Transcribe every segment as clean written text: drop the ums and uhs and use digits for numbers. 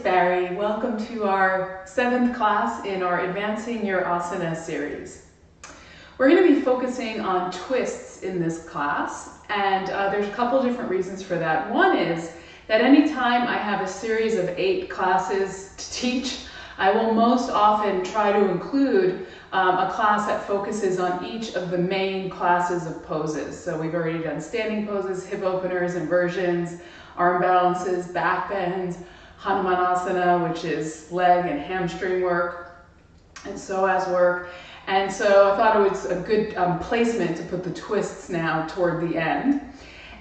Barrie. Welcome to our 7th class in our Advancing Your Asana series. We're going to be focusing on twists in this class, and there's a couple different reasons for that. One is that anytime I have a series of 8 classes to teach, I will most often try to include a class that focuses on each of the main classes of poses. So we've already done standing poses, hip openers, inversions, arm balances, back bends, Hanumanasana, which is leg and hamstring work, and psoas work. And so I thought it was a good placement to put the twists now toward the end.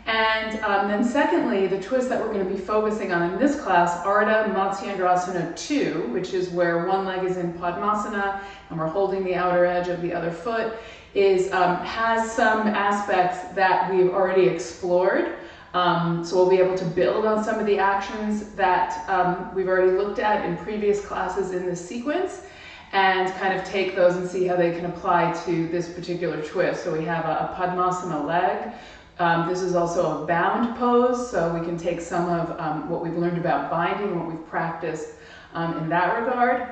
And then secondly, the twist that we're going to be focusing on in this class, Ardha Matsyendrasana 2, which is where one leg is in Padmasana and we're holding the outer edge of the other foot, has some aspects that we've already explored. So we'll be able to build on some of the actions that we've already looked at in previous classes in this sequence and kind of take those and see how they can apply to this particular twist. So we have a Padmasana leg. This is also a bound pose, so we can take some of what we've learned about binding, what we've practiced in that regard.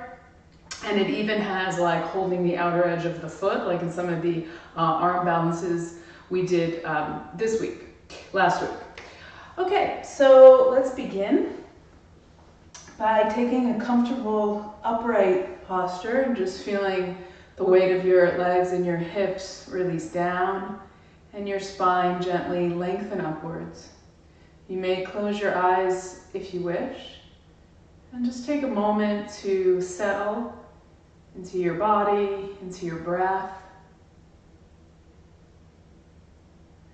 And it even has like holding the outer edge of the foot, like in some of the arm balances we did last week. Okay, so let's begin by taking a comfortable upright posture and just feeling the weight of your legs and your hips release down and your spine gently lengthen upwards. You may close your eyes if you wish and just take a moment to settle into your body, into your breath,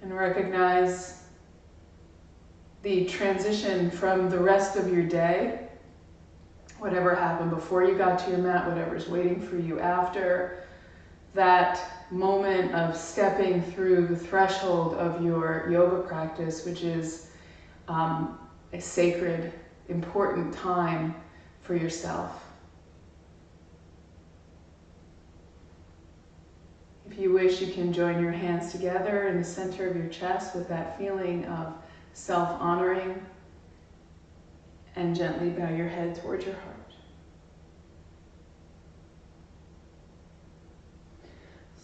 and recognize the transition from the rest of your day, whatever happened before you got to your mat, whatever's waiting for you after, that moment of stepping through the threshold of your yoga practice, which is a sacred, important time for yourself. If you wish, you can join your hands together in the center of your chest with that feeling of self-honoring, and gently bow your head towards your heart.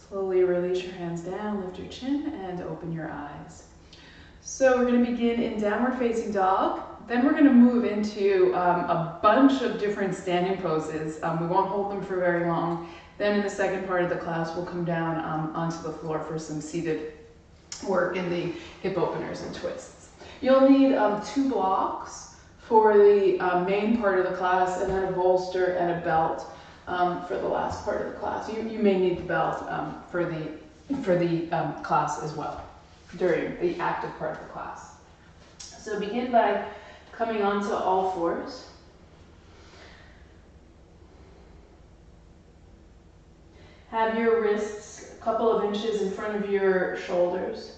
Slowly release your hands down, lift your chin, and open your eyes. So we're going to begin in downward facing dog. Then we're going to move into a bunch of different standing poses. We won't hold them for very long. Then in the second part of the class, we'll come down onto the floor for some seated work in the hip openers and twists. You'll need 2 blocks for the main part of the class, and then a bolster and a belt for the last part of the class. You may need the belt for the class as well, during the active part of the class. So begin by coming onto all fours. Have your wrists a couple of inches in front of your shoulders.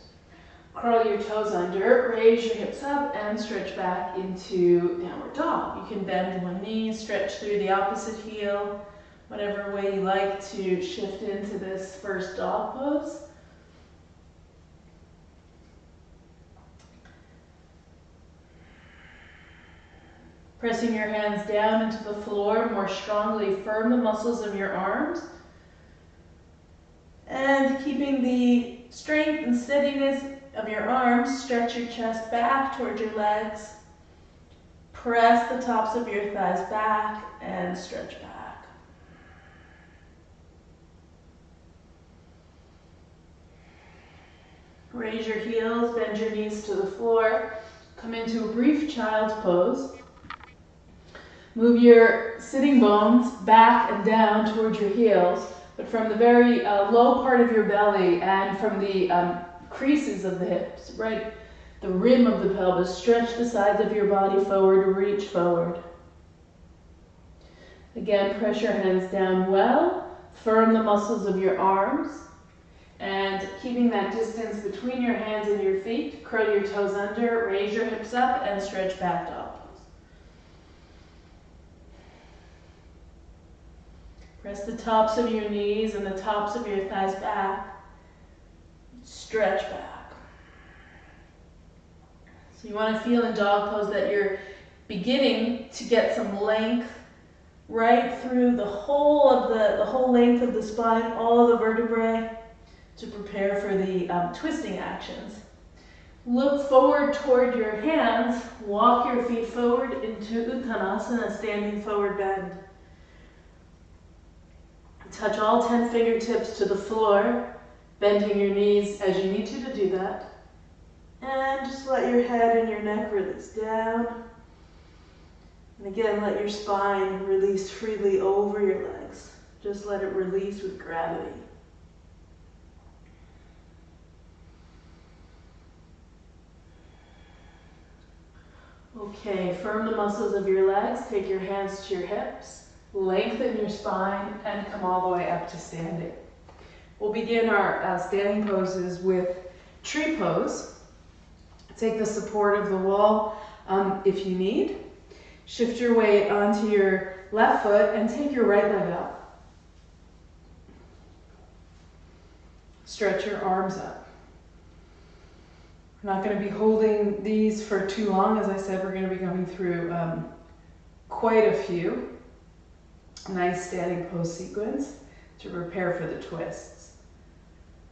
Curl your toes under, raise your hips up, and stretch back into downward dog. You can bend one knee, stretch through the opposite heel, whatever way you like to shift into this first dog pose. Pressing your hands down into the floor more strongly, firm the muscles of your arms. And keeping the strength and steadiness of your arms, stretch your chest back towards your legs. Press the tops of your thighs back and stretch back. Raise your heels, bend your knees to the floor. Come into a brief child's pose. Move your sitting bones back and down towards your heels, but from the very low part of your belly and from the creases of the hips, right? The rim of the pelvis, stretch the sides of your body forward, reach forward. Again, press your hands down well, firm the muscles of your arms, and keeping that distance between your hands and your feet, curl your toes under, raise your hips up, and stretch back dog pose. Press the tops of your knees and the tops of your thighs back. Stretch back. So you want to feel in dog pose that you're beginning to get some length right through the whole length of the spine, all the vertebrae, to prepare for the twisting actions. Look forward toward your hands. Walk your feet forward into Uttanasana, standing forward bend. Touch all 10 fingertips to the floor, bending your knees as you need to do that. And just let your head and your neck release down. And again, let your spine release freely over your legs. Just let it release with gravity. Okay, firm the muscles of your legs. Take your hands to your hips. Lengthen your spine and come all the way up to standing. We'll begin our standing poses with tree pose. Take the support of the wall if you need. Shift your weight onto your left foot and take your right leg up. Stretch your arms up. We're not going to be holding these for too long. As I said, we're going to be going through quite a few. Nice standing pose sequence to prepare for the twists.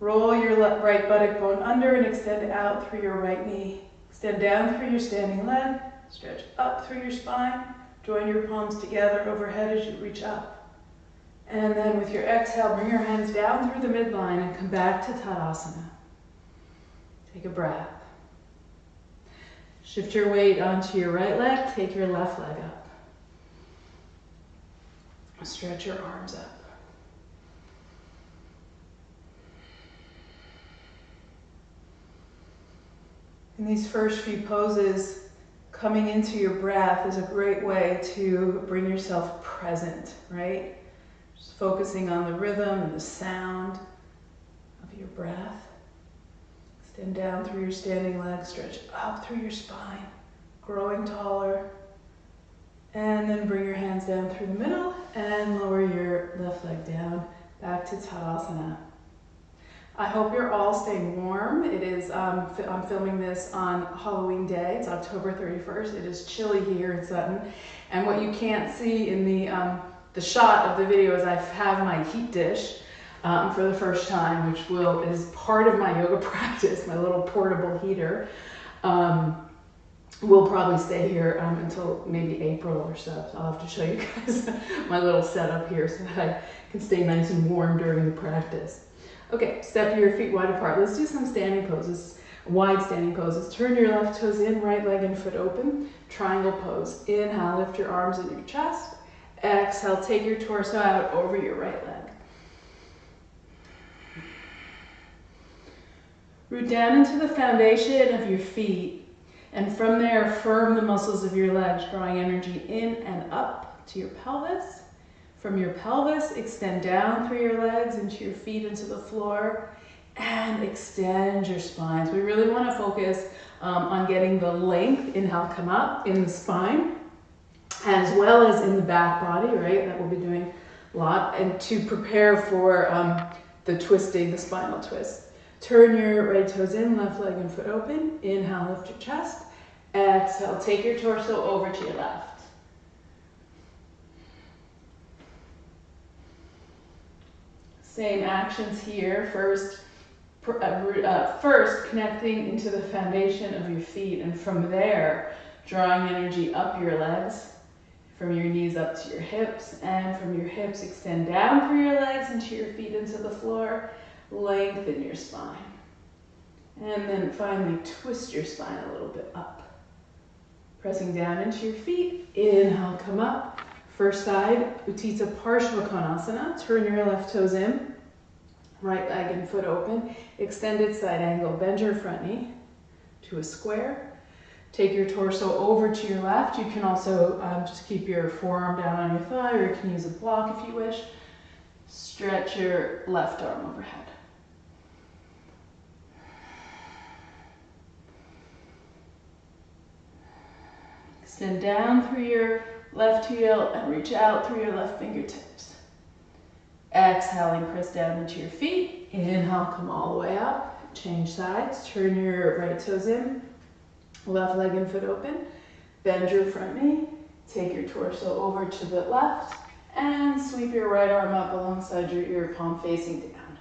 Roll your right buttock bone under and extend out through your right knee. Extend down through your standing leg. Stretch up through your spine. Join your palms together overhead as you reach up. And then with your exhale, bring your hands down through the midline and come back to Tadasana. Take a breath. Shift your weight onto your right leg. Take your left leg up. Stretch your arms up. In these first few poses, coming into your breath is a great way to bring yourself present, right? Just focusing on the rhythm and the sound of your breath. Extend down through your standing legs, stretch up through your spine, growing taller. And then bring your hands down through the middle and lower your left leg down back to Tadasana. I hope you're all staying warm. It is, I'm filming this on Halloween Day. It's October 31st. It is chilly here in Sutton. And what you can't see in the shot of the video is I have my heat dish for the first time, which is part of my yoga practice, my little portable heater. We'll probably stay here until maybe April or so. So I'll have to show you guys my little setup here so that I can stay nice and warm during the practice. Okay, step your feet wide apart. Let's do some standing poses, wide standing poses. Turn your left toes in, right leg and foot open. Triangle pose. Inhale, lift your arms in your chest. Exhale, take your torso out over your right leg. Root down into the foundation of your feet. And from there, firm the muscles of your legs, drawing energy in and up to your pelvis. From your pelvis, extend down through your legs into your feet, into the floor, and extend your spine. So we really want to focus on getting the length, inhale, come up in the spine, as well as in the back body, right? That we'll be doing a lot, and to prepare for the twisting, the spinal twist. Turn your right toes in, left leg and foot open. Inhale, lift your chest. Exhale, take your torso over to your left. Same actions here. First connecting into the foundation of your feet, and from there, drawing energy up your legs, from your knees up to your hips, and from your hips, extend down through your legs into your feet, into the floor. Lengthen your spine. And then finally twist your spine a little bit up. Pressing down into your feet. Inhale, come up. First side, Utthita Parshvakonasana. Turn your left toes in. Right leg and foot open. Extended side angle. Bend your front knee to a square. Take your torso over to your left. You can also just keep your forearm down on your thigh, or you can use a block if you wish. Stretch your left arm overhead. Extend down through your left heel and reach out through your left fingertips. Exhaling, press down into your feet. Inhale, come all the way up. Change sides. Turn your right toes in. Left leg and foot open. Bend your front knee, take your torso over to the left, and sweep your right arm up alongside your ear, palm facing down.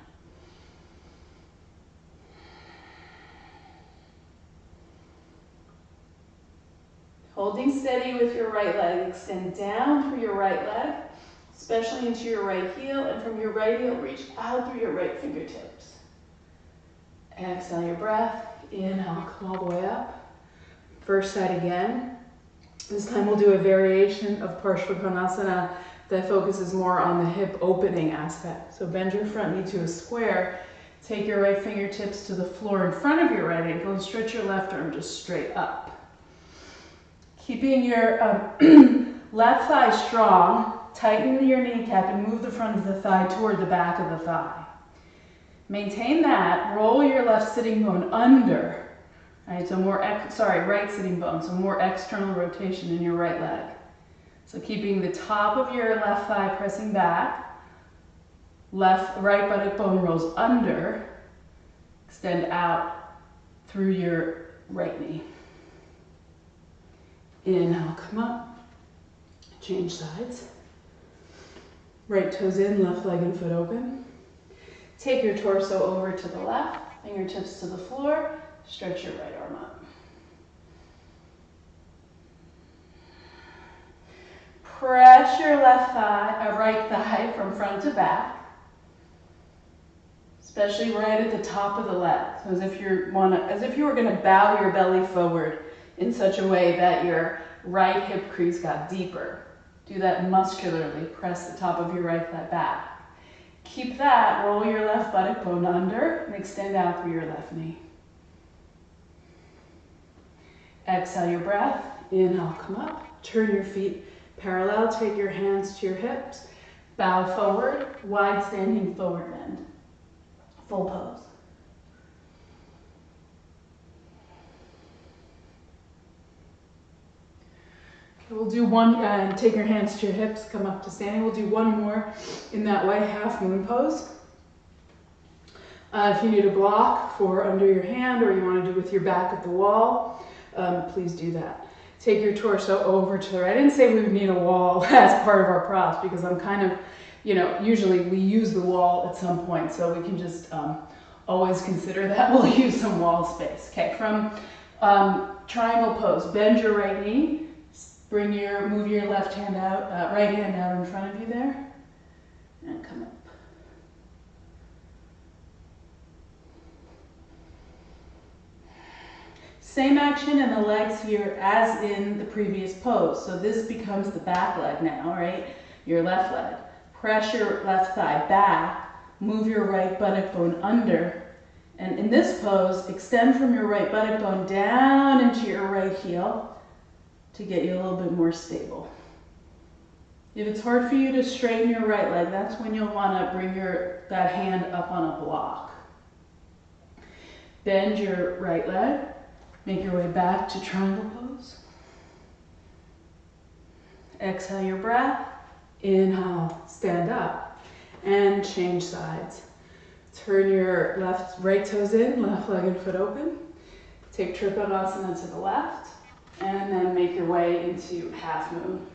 Holding steady with your right leg, extend down through your right leg, especially into your right heel, and from your right heel, reach out through your right fingertips. Exhale your breath, inhale, come all the way up. First side again. This time we'll do a variation of Parshvakonasana that focuses more on the hip opening aspect. So bend your front knee to a square, take your right fingertips to the floor in front of your right ankle, and stretch your left arm just straight up. Keeping your left thigh strong, tighten your kneecap and move the front of the thigh toward the back of the thigh. Maintain that, roll your left sitting bone under, right? So right sitting bone, so more external rotation in your right leg. So keeping the top of your left thigh pressing back, right buttock bone rolls under, extend out through your right knee. Inhale, come up, change sides. Right toes in, left leg and foot open. Take your torso over to the left, fingertips to the floor, stretch your right arm up. Press your right thigh from front to back, especially right at the top of the leg. So as if you were going to bow your belly forward in such a way that your right hip crease got deeper. Do that muscularly. Press the top of your right thigh back. Keep that. Roll your left buttock bone under and extend out through your left knee. Exhale your breath. Inhale, come up. Turn your feet parallel. Take your hands to your hips. Bow forward. Wide standing forward bend. Full pose. We'll do one, take your hands to your hips, come up to standing. We'll do one more in that way, half moon pose. If you need a block for under your hand or you want to do with your back at the wall, please do that. Take your torso over to the right. I didn't say we would need a wall as part of our props because I'm kind of, usually we use the wall at some point, so we can just always consider that we'll use some wall space. Okay, from triangle pose, bend your right knee. Move your left hand out, right hand out in front of you there, and come up. Same action in the legs here as in the previous pose. So this becomes the back leg now, right? Your left leg. Press your left thigh back, move your right buttock bone under, and in this pose, extend from your right buttock bone down into your right heel, to get you a little bit more stable. If it's hard for you to straighten your right leg, that's when you'll want to bring that hand up on a block. Bend your right leg, make your way back to triangle pose. Exhale your breath, inhale, stand up, and change sides. Turn your right toes in, left leg and foot open. Take Trikonasana to the left. And then make your way into half moon.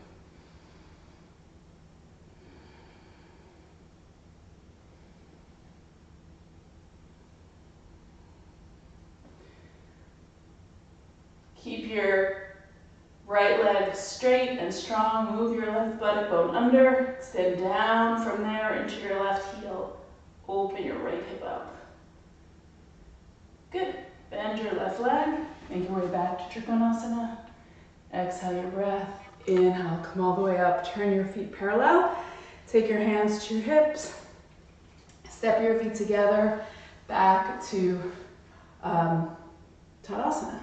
Keep your right leg straight and strong. Move your left buttock bone under. Extend down from there into your left heel. Open your right hip up. Good. Bend your left leg. Make your way back to Trikonasana. Exhale your breath. Inhale, come all the way up. Turn your feet parallel. Take your hands to your hips. Step your feet together back to Tadasana.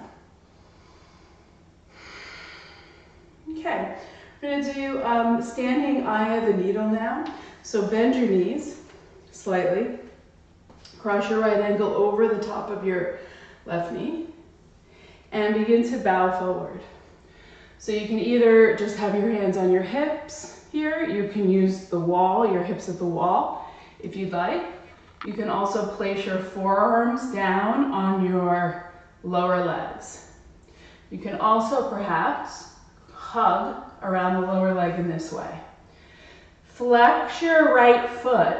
Okay, we're going to do standing eye of the needle now. So bend your knees slightly. Cross your right ankle over the top of your left knee. And begin to bow forward. So you can either just have your hands on your hips here. You can use the wall, your hips at the wall, if you'd like. You can also place your forearms down on your lower legs. You can also perhaps hug around the lower leg in this way. Flex your right foot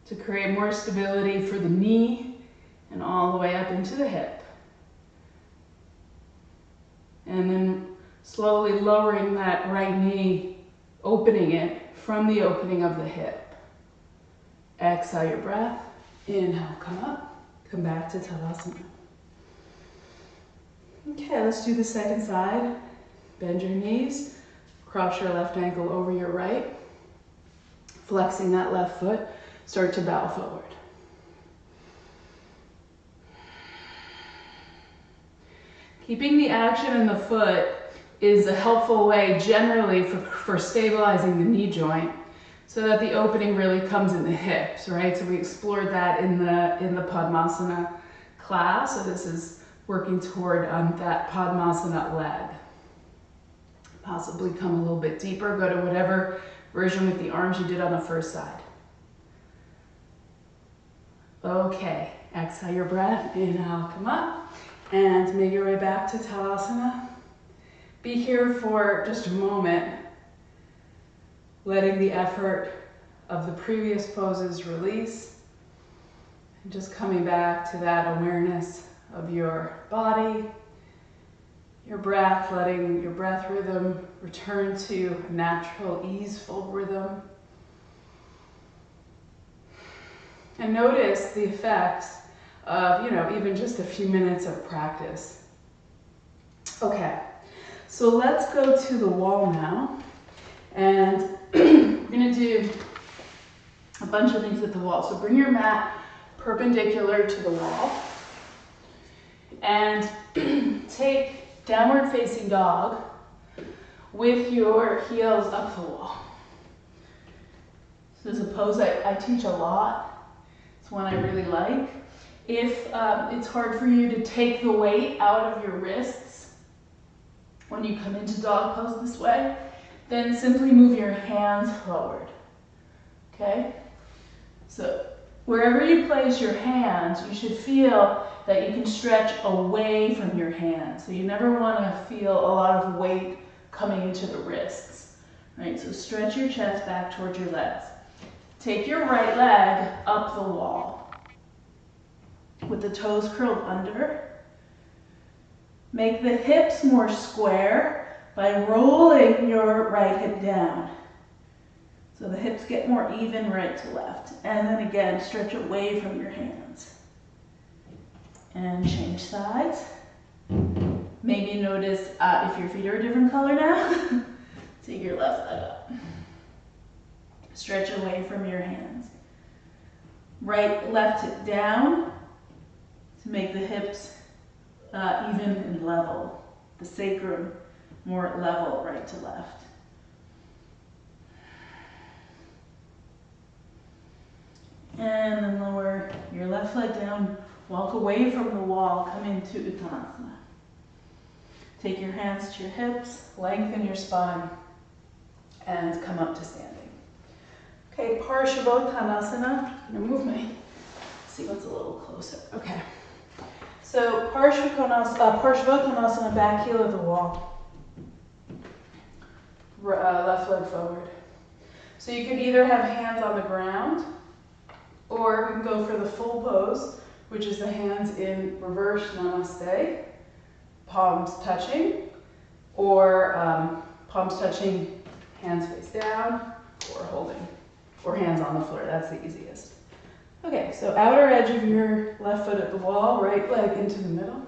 to create more stability for the knee and all the way up into the hip. And then slowly lowering that right knee, opening it from the opening of the hip. Exhale your breath. Inhale, come up. Come back to Tadasana. Okay, let's do the second side. Bend your knees. Cross your left ankle over your right. Flexing that left foot. Start to bow forward. Keeping the action in the foot is a helpful way generally for stabilizing the knee joint so that the opening really comes in the hips, right? So we explored that in the Padmasana class. So this is working toward that Padmasana leg. Possibly come a little bit deeper. Go to whatever version with the arms you did on the first side. Okay, exhale your breath. Inhale, come up. And make your way back to Tadasana. Be here for just a moment, letting the effort of the previous poses release. And just coming back to that awareness of your body, your breath, letting your breath rhythm return to a natural, easeful rhythm. And notice the effects of, even just a few minutes of practice. Okay, so let's go to the wall now. And we're gonna do a bunch of things with the wall. So bring your mat perpendicular to the wall. And take downward facing dog with your heels up the wall. So this is a pose I teach a lot. It's one I really like. If it's hard for you to take the weight out of your wrists when you come into dog pose this way, then simply move your hands forward, okay? So wherever you place your hands, you should feel that you can stretch away from your hands. So you never want to feel a lot of weight coming into the wrists, right? So stretch your chest back towards your legs. Take your right leg up the wall with the toes curled under. Make the hips more square by rolling your right hip down. So the hips get more even right to left. And then again, stretch away from your hands. And change sides. Maybe notice if your feet are a different color now. Take your left leg up. Stretch away from your hands. Right, left hip down to make the hips even and level. The sacrum more level, right to left. And then lower your left leg down, walk away from the wall, come into Uttanasana. Take your hands to your hips, lengthen your spine, and come up to standing. Okay, Parshavottanasana. I'm gonna move my, see what's a little closer. Okay. So Parshavottanasana, back heel of the wall. Left leg forward. So you can either have hands on the ground, or we can go for the full pose, which is the hands in reverse namaste, palms touching, or palms touching, hands face down, or holding, or hands on the floor. That's the easiest. Okay, so outer edge of your left foot at the wall, right leg into the middle.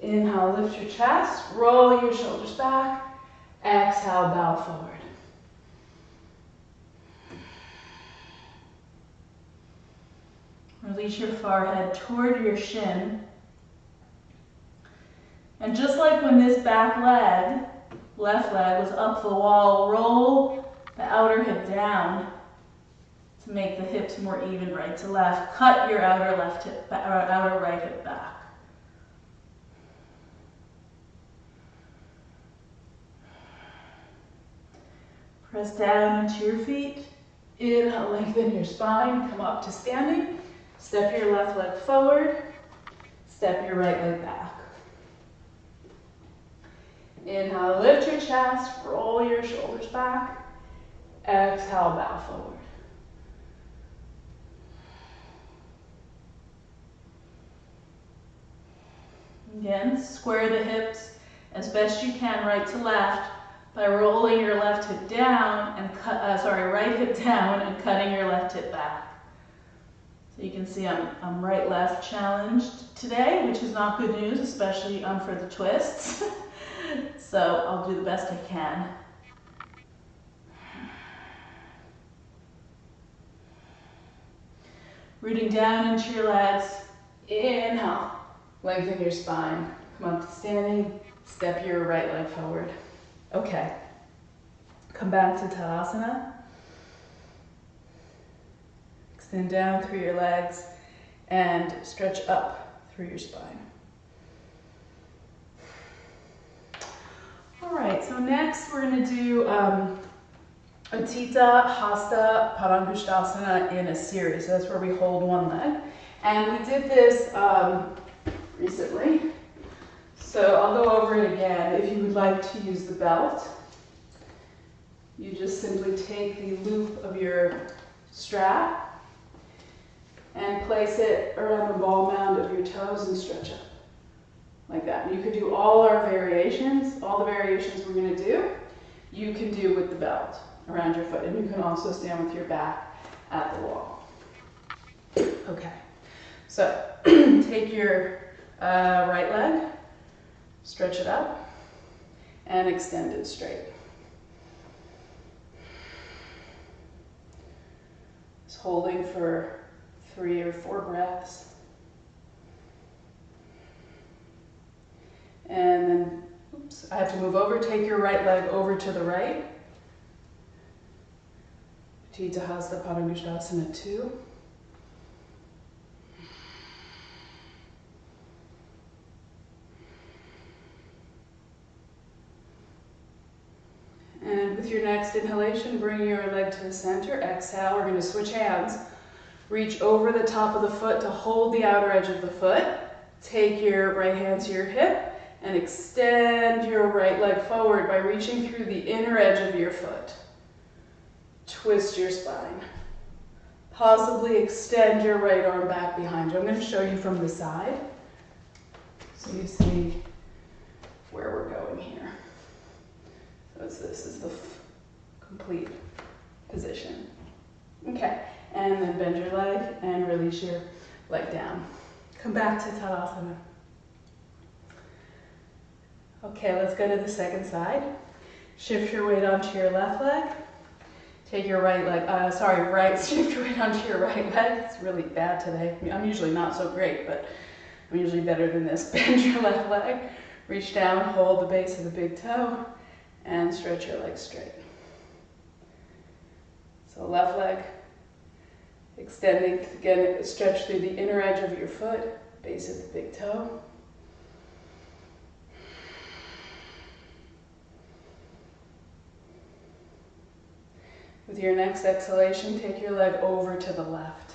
Inhale, lift your chest, roll your shoulders back. Exhale, bow forward. Release your forehead toward your shin. And just like when this back leg, left leg, was up the wall, roll the outer hip down to make the hips more even right to left. Cut your outer left hip, or outer right hip back. Press down into your feet. Inhale, lengthen your spine, come up to standing. Step your left leg forward. Step your right leg back. Inhale, lift your chest, roll your shoulders back. Exhale, bow forward. Again, square the hips as best you can, right to left, by rolling your left hip down and right hip down and cutting your left hip back. So you can see I'm right-left challenged today, which is not good news, especially for the twists. So I'll do the best I can. Rooting down into your legs. Inhale. Lengthen your spine. Come up to standing. Step your right leg forward. Okay. Come back to Tadasana. Extend down through your legs and stretch up through your spine. All right, so next we're going to do Utthita Hasta Padangusthasana in a series. So that's where we hold one leg. And we did this recently. So I'll go over it again. If you would like to use the belt, you just simply take the loop of your strap and place it around the ball mound of your toes and stretch up. Like that. You could do all our variations, all the variations we're going to do, you can do with the belt around your foot. And you can also stand with your back at the wall. Okay. So take your right leg, stretch it up, and extend it straight. Just holding for 3 or 4 breaths. And then, oops, I have to move over. Take your right leg over to the right. Utthita Hasta Padangusthasana 2. And with your next inhalation, bring your leg to the center. Exhale, we're going to switch hands. Reach over the top of the foot to hold the outer edge of the foot. Take your right hand to your hip and extend your right leg forward by reaching through the inner edge of your foot. Twist your spine. Possibly extend your right arm back behind you. I'm going to show you from the side so you see where we're going here. So this is the complete position. Okay, and then bend your leg and release your leg down. Come back to Tadasana. Okay, let's go to the second side. Shift your weight onto your left leg. Take your right leg, shift your weight onto your right leg. It's really bad today. I'm usually not so great, but I'm usually better than this. Bend your left leg, reach down, hold the base of the big toe, and stretch your leg straight. So left leg, extending, again, stretch through the inner edge of your foot, base of the big toe. With your next exhalation, take your leg over to the left.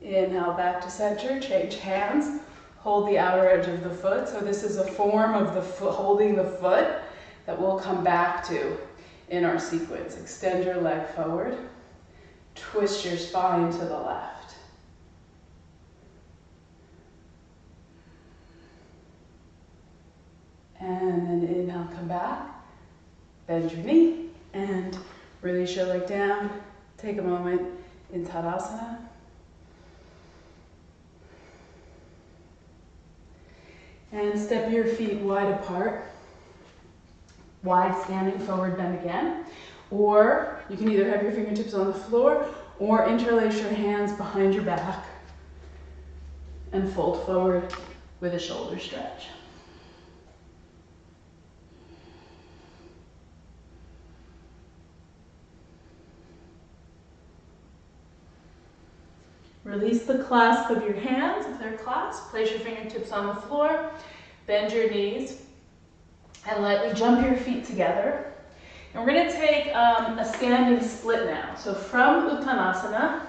Inhale back to center, change hands, hold the outer edge of the foot. So this is a form of the foot, holding the foot that we'll come back to in our sequence. Extend your leg forward, twist your spine to the left. And then inhale, come back, bend your knee, and release your leg down. Take a moment in Tadasana. And step your feet wide apart. Wide standing, forward bend again. Or you can either have your fingertips on the floor or interlace your hands behind your back and fold forward with a shoulder stretch. Release the clasp of your hands if they're clasped. Place your fingertips on the floor. Bend your knees and lightly jump your feet together. And we're going to take a standing split now. So from Uttanasana,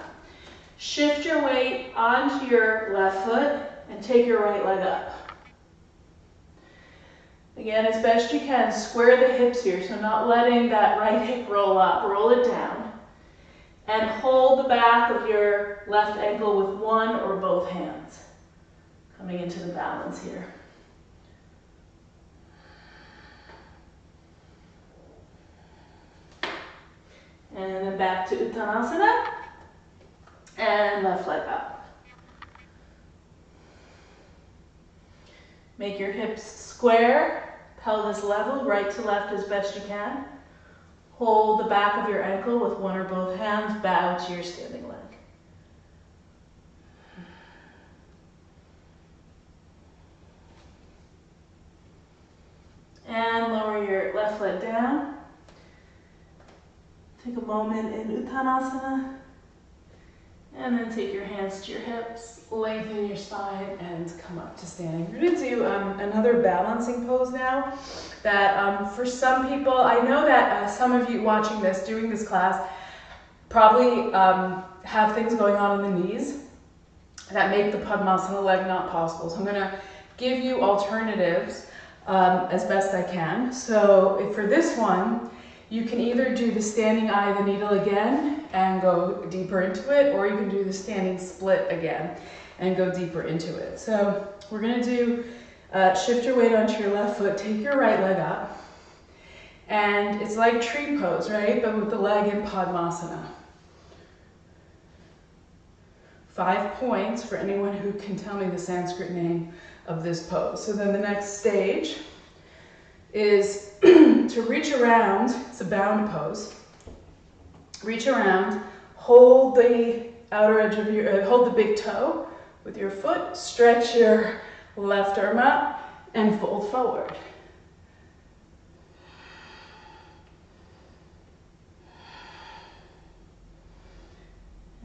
Shift your weight onto your left foot and take your right leg up. Again, as best you can, square the hips here, so not letting that right hip roll up. Roll it down. And hold the back of your left ankle with one or both hands. Coming into the balance here. And then back to Uttanasana. And left leg up. Make your hips square, pelvis level, right to left as best you can. Hold the back of your ankle with one or both hands, bow to your standing leg. And lower your left leg down. Take a moment in Uttanasana. And then take your hands to your hips, lengthen your spine, and come up to standing. We're going to do another balancing pose now that for some people, I know that some of you watching this, doing this class, probably have things going on in the knees that make the Padmasana leg not possible. So I'm going to give you alternatives as best I can. So for this one, you can either do the standing eye of the needle again and go deeper into it, or you can do the standing split again and go deeper into it. So we're going to do, shift your weight onto your left foot, take your right leg up, and it's like tree pose, right? But with the leg in Padmasana. 5 points for anyone who can tell me the Sanskrit name of this pose. So then the next stage is to reach around. It's a bound pose. Reach around, hold the outer edge of your, hold the big toe with your foot, stretch your left arm up and fold forward.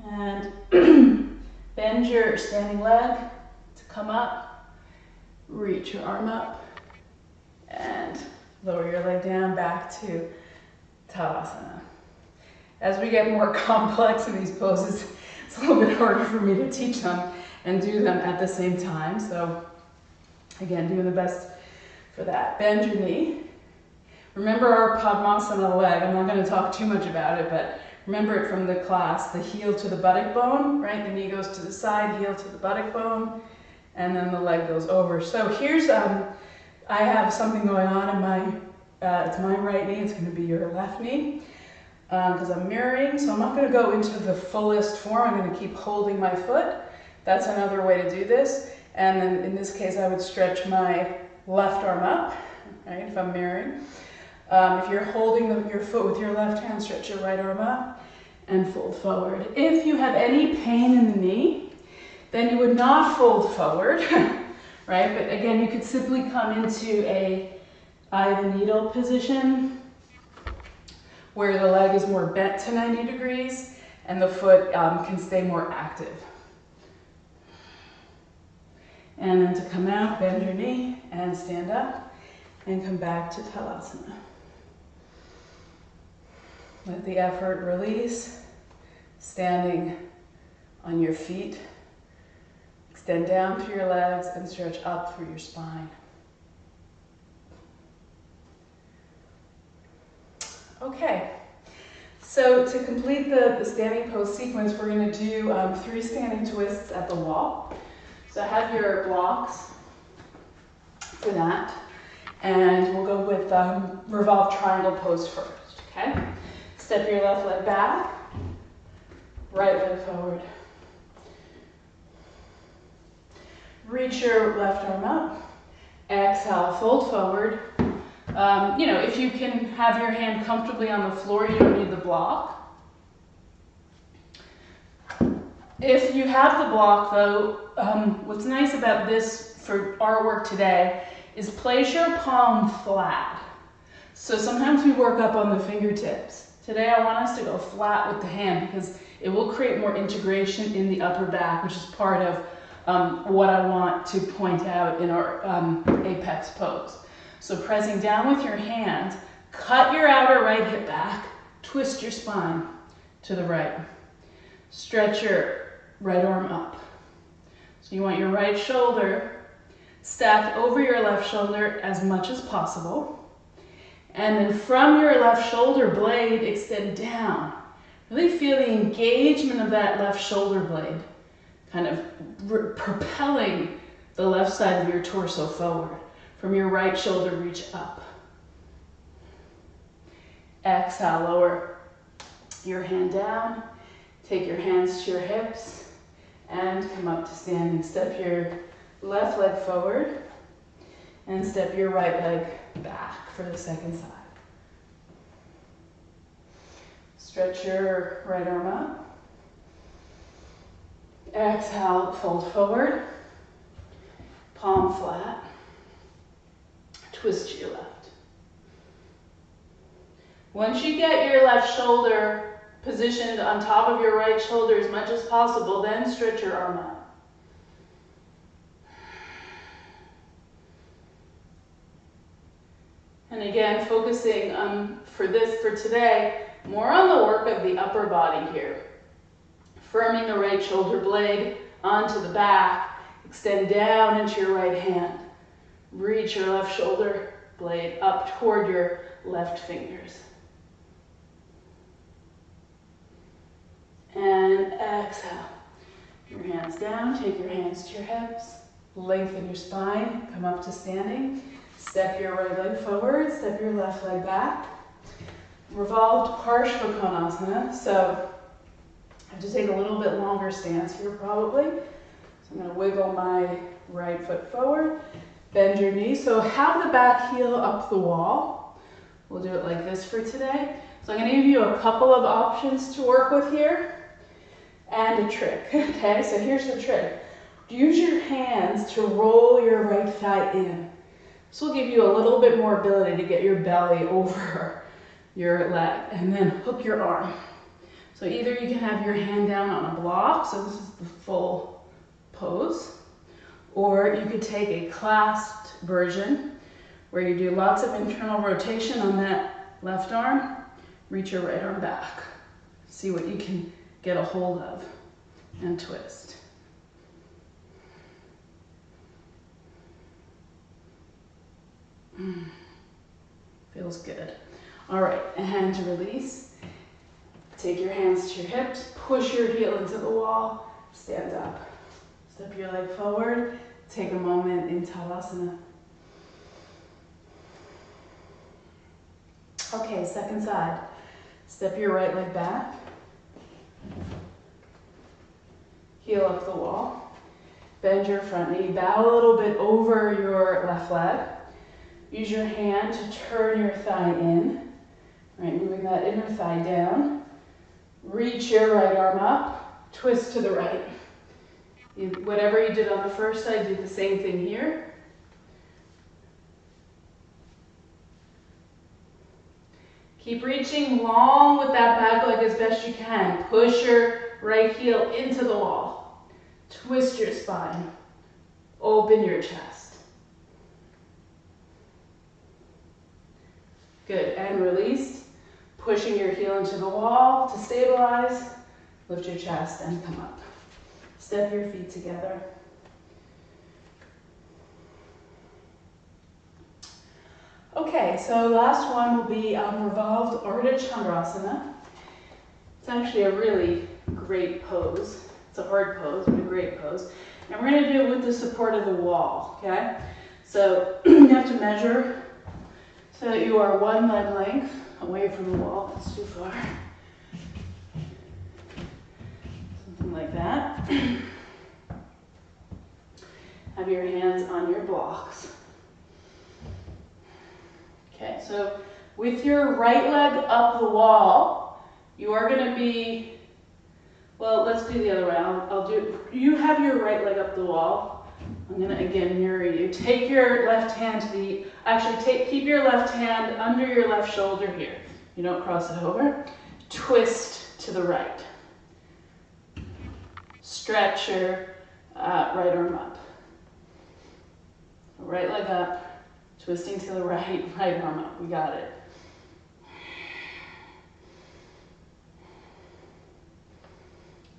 And bend your standing leg to come up, reach your arm up, and lower your leg down back to Tadasana. As we get more complex in these poses, it's a little bit harder for me to teach them and do them at the same time. So again, doing the best for that. Bend your knee. Remember our Padmasana leg. I'm not going to talk too much about it, but remember it from the class. The heel to the buttock bone, right? The knee goes to the side, heel to the buttock bone, and then the leg goes over. So here's, I have something going on in my, it's my right knee. It's going to be your left knee. Because I'm mirroring, so I'm not going to go into the fullest form. I'm going to keep holding my foot. That's another way to do this. And then in this case, I would stretch my left arm up, right, if I'm mirroring. If you're holding your foot with your left hand, stretch your right arm up and fold forward. If you have any pain in the knee, then you would not fold forward, right? But again, you could simply come into a eye of the needle position, where the leg is more bent to 90 degrees and the foot can stay more active. And then to come out, bend your knee and stand up and come back to Tadasana. Let the effort release, standing on your feet. Extend down through your legs and stretch up through your spine. Okay, so to complete the standing pose sequence, we're going to do 3 standing twists at the wall. So have your blocks for that, and we'll go with revolved triangle pose first, okay? Step your left leg back, right leg forward. Reach your left arm up, exhale, fold forward. You know, if you can have your hand comfortably on the floor, you don't need the block. If you have the block though, what's nice about this for our work today is place your palm flat. So sometimes we work up on the fingertips. Today I want us to go flat with the hand because it will create more integration in the upper back, which is part of what I want to point out in our apex pose. So pressing down with your hand, cut your outer right hip back, twist your spine to the right. Stretch your right arm up. So you want your right shoulder stacked over your left shoulder as much as possible. And then from your left shoulder blade, extend down. Really feel the engagement of that left shoulder blade, kind of propelling the left side of your torso forward. From your right shoulder, reach up. Exhale, lower your hand down. Take your hands to your hips and come up to standing. Step your left leg forward and step your right leg back for the second side. Stretch your right arm up. Exhale, fold forward. Palm flat. Twist to your left. Once you get your left shoulder positioned on top of your right shoulder as much as possible, then stretch your arm out. And again, focusing for today, more on the work of the upper body here. Firming the right shoulder blade onto the back, extend down into your right hand. Reach your left shoulder blade up toward your left fingers. And exhale. Your hands down, take your hands to your hips, lengthen your spine, come up to standing. Step your right leg forward, step your left leg back. Revolved Parsvakonasana, so I have to take a little bit longer stance here probably. So I'm going to wiggle my right foot forward, bend your knees. So have the back heel up the wall. We'll do it like this for today. So I'm going to give you a couple of options to work with here and a trick. Okay, so here's the trick. Use your hands to roll your right thigh in. This will give you a little bit more ability to get your belly over your leg, and then hook your arm. So either you can have your hand down on a block, so this is the full pose, or you could take a clasped version where you do lots of internal rotation on that left arm, reach your right arm back. See what you can get a hold of and twist. Feels good. All right, and to release, take your hands to your hips, push your heel into the wall, stand up. Step your leg forward, take a moment in Tadasana. Okay, second side. Step your right leg back, heel up the wall, bend your front knee, bow a little bit over your left leg. Use your hand to turn your thigh in. Right, moving that inner thigh down. Reach your right arm up, twist to the right. Whatever you did on the first side, do the same thing here. Keep reaching long with that back leg as best you can. Push your right heel into the wall. Twist your spine. Open your chest. Good, and release. Pushing your heel into the wall to stabilize. Lift your chest and come up. Step your feet together. Okay, so last one will be revolved Ardha Chandrasana. It's actually a really great pose. It's a hard pose, but a great pose. And we're going to do it with the support of the wall, okay? So you have to measure so that you are one leg length away from the wall. That's too far. Something like that. Have your hands on your blocks. Okay, so with your right leg up the wall, you are going to be, well, let's do the other way. You have your right leg up the wall. I'm going to again mirror you. Take your left hand keep your left hand under your left shoulder here. You don't cross it over. Twist to the right. Stretch your right arm up. Right leg up, twisting to the right, right arm up. We got it.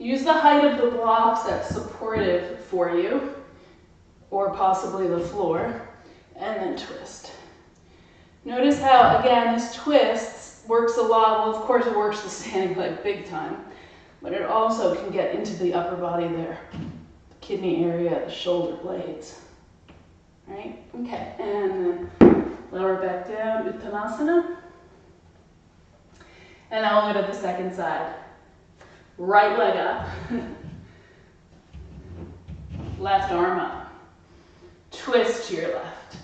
Use the height of the blocks that's supportive for you, or possibly the floor, and then twist. Notice how, again, this twist works a lot. Well, of course it works the standing leg big time, but it also can get into the upper body there, the kidney area, the shoulder blades. Right? Okay, and then lower back down, Uttanasana. And now we'll go to the second side. Right leg up. Left arm up. Twist to your left.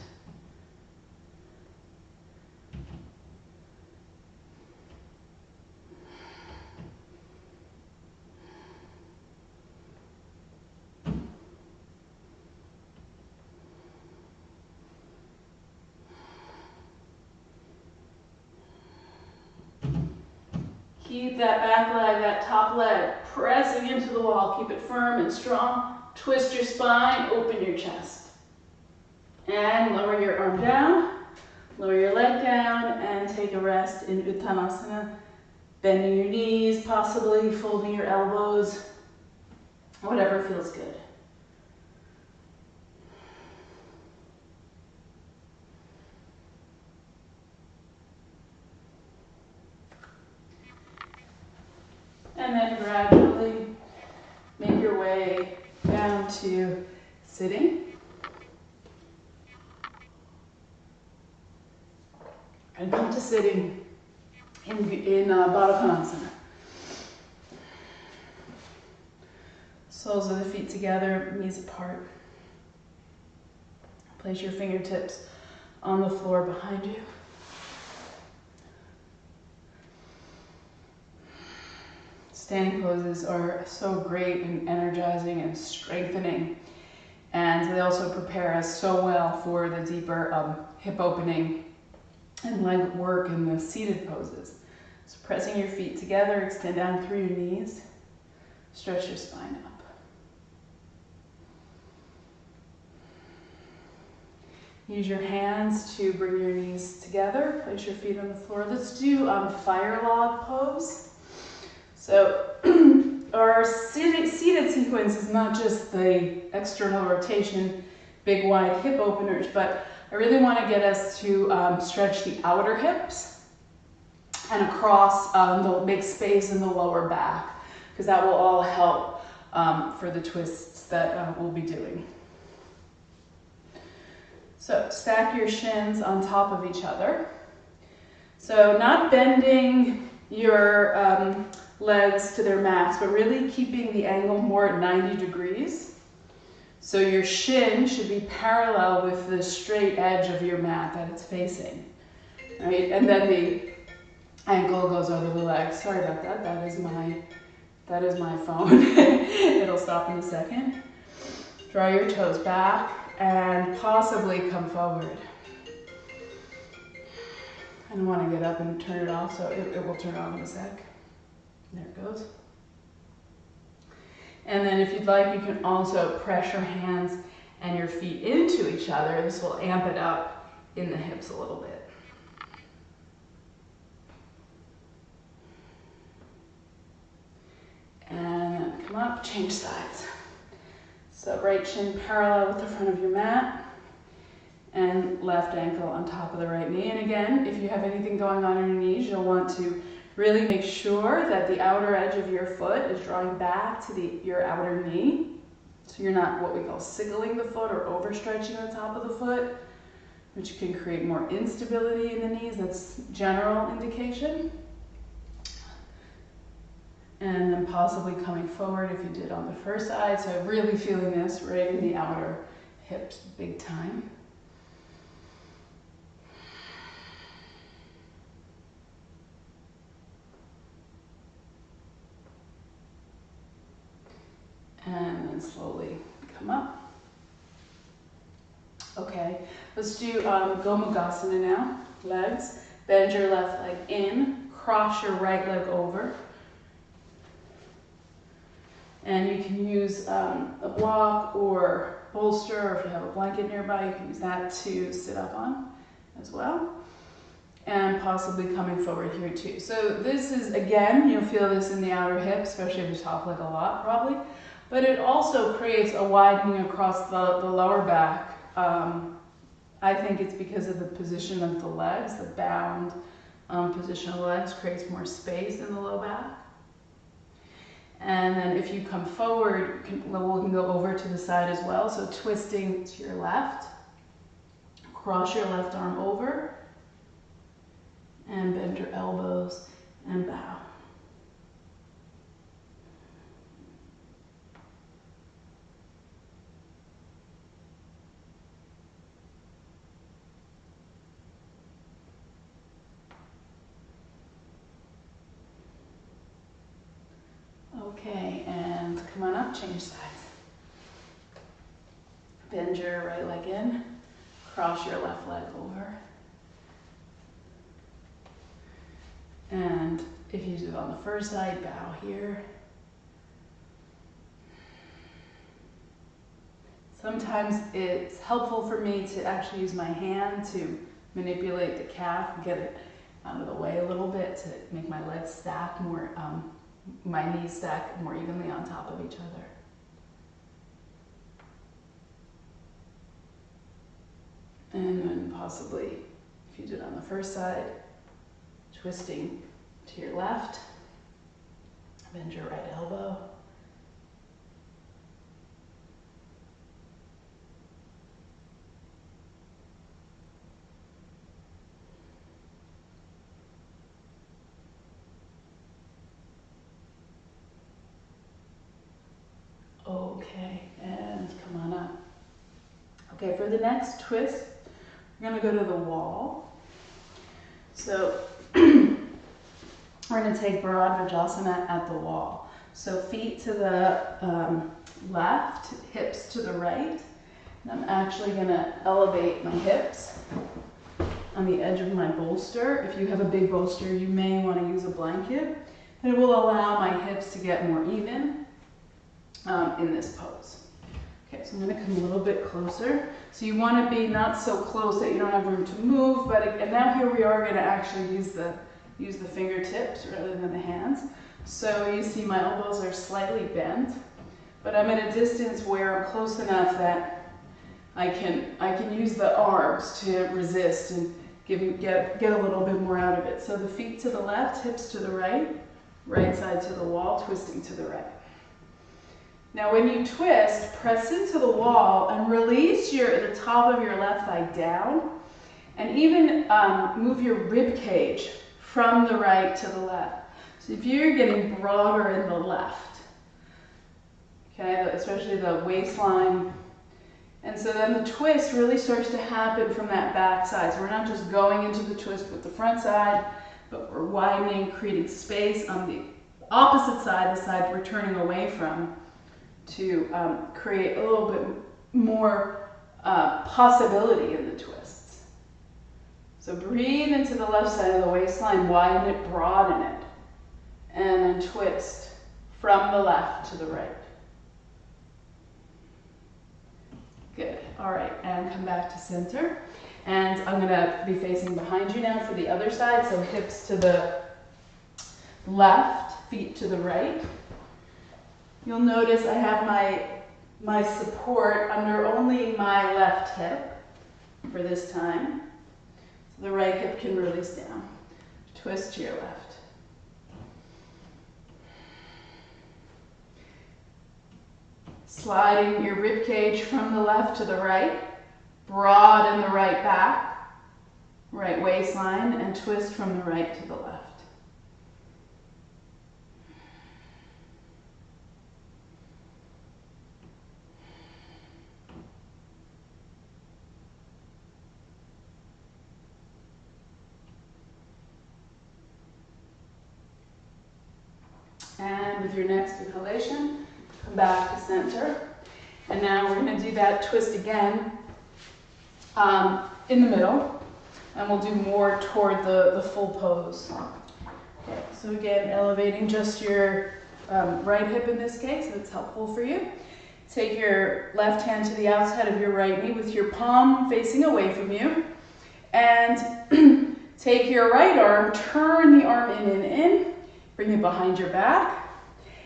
Keep that back leg, that top leg, pressing into the wall. Keep it firm and strong. Twist your spine, open your chest. And lower your arm down, lower your leg down, and take a rest in Uttanasana. Bending your knees, possibly folding your elbows, whatever feels good. And then gradually make your way down to sitting. And come to sitting in Baddha Konasana. Soles of the feet together, knees apart. Place your fingertips on the floor behind you. Standing poses are so great and energizing and strengthening, and they also prepare us so well for the deeper hip opening and leg work in the seated poses. So pressing your feet together, extend down through your knees, stretch your spine up. Use your hands to bring your knees together, place your feet on the floor. Let's do fire log pose. So our seated sequence is not just the external rotation, big wide hip openers, but I really want to get us to stretch the outer hips and across, make space in the lower back, because that will all help for the twists that we'll be doing. So stack your shins on top of each other. So not bending your legs to their max, but really keeping the angle more at 90 degrees. So your shin should be parallel with the straight edge of your mat that it's facing, right? And then the ankle goes over the leg. Sorry about that. That is my phone. It'll stop in a second. Draw your toes back and possibly come forward. I don't want to get up and turn it off, so it will turn off in a sec. There it goes. And then if you'd like, you can also press your hands and your feet into each other. This will amp it up in the hips a little bit. And come up, change sides. So right shin parallel with the front of your mat, and left ankle on top of the right knee. And again, if you have anything going on in your knees, you'll want to really make sure that the outer edge of your foot is drawing back to your outer knee. So you're not what we call sickling the foot or overstretching the top of the foot, which can create more instability in the knees. That's general indication. And then possibly coming forward if you did on the first side. So really feeling this right in the outer hips big time. And then slowly come up. Okay, let's do Gomukhasana now. Legs. Bend your left leg in, cross your right leg over. And you can use a block or bolster, or if you have a blanket nearby, you can use that to sit up on as well. and possibly coming forward here too. So this is, again, you'll feel this in the outer hip, especially if you talk like a lot probably, but it also creates a widening across the lower back. I think it's because of the position of the legs, the bound position of the legs creates more space in the low back. And then if you come forward, we can go over to the side as well. So twisting to your left, cross your left arm over, and bend your elbows and bow. Okay, and come on up, change sides. Bend your right leg in, cross your left leg over. And if you do it on the first side, bow here. Sometimes it's helpful for me to actually use my hand to manipulate the calf and get it out of the way a little bit to make my legs stack more, my knees stack more evenly on top of each other. And then possibly, if you do it on the first side, twisting to your left, bend your right elbow. Okay, and come on up. Okay, for the next twist, we're going to go to the wall. So we're going to take Bharadvajasana at the wall. So feet to the left, hips to the right. And I'm actually going to elevate my hips on the edge of my bolster. If you have a big bolster, you may want to use a blanket. It will allow my hips to get more even in this pose. Okay, so I'm going to come a little bit closer. So you want to be not so close that you don't have room to move, but and now here we are going to actually use the fingertips rather than the hands. So you see my elbows are slightly bent, but I'm at a distance where I'm close enough that I can use the arms to resist and get a little bit more out of it. So the feet to the left, hips to the right, right side to the wall, twisting to the right. Now when you twist, press into the wall and release the top of your left thigh down, and even move your rib cage from the right to the left. So if you're getting broader in the left, okay, especially the waistline, and so then the twist really starts to happen from that back side. So we're not just going into the twist with the front side, but we're widening, creating space on the opposite side, the side we're turning away from, to create a little bit more possibility in the twists. So breathe into the left side of the waistline, widen it, broaden it, and then twist from the left to the right. Good. All right, and come back to center. And I'm going to be facing behind you now for the other side. So hips to the left, feet to the right. You'll notice I have my support under only my left hip for this time. So the right hip can release down. Twist to your left. Sliding your rib cage from the left to the right. Broaden the right back, right waistline, and twist from the right to the left. And with your next inhalation, come back to center. And now we're going to do that twist again in the middle. And we'll do more toward the full pose. Okay, so again, elevating just your right hip in this case, so it's helpful for you. Take your left hand to the outside of your right knee with your palm facing away from you. And Take your right arm, turn the arm in, bring it behind your back.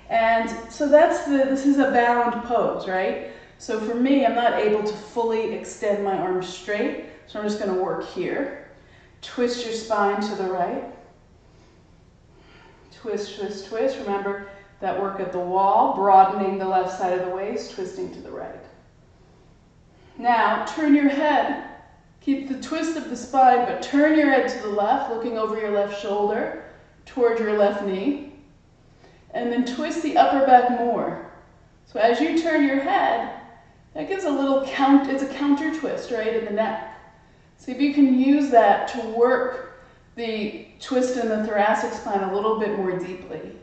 And so this is a bound pose, right? So for me, I'm not able to fully extend my arms straight, so I'm just gonna work here. Twist your spine to the right. Twist, twist, twist. Remember that work at the wall, broadening the left side of the waist, twisting to the right. Now, turn your head. Keep the twist of the spine, but turn your head to the left, looking over your left shoulder, toward your left knee. And then twist the upper back more. So as you turn your head, that gives a little it's a counter twist, right, in the neck. So if you can use that to work the twist in the thoracic spine a little bit more deeply.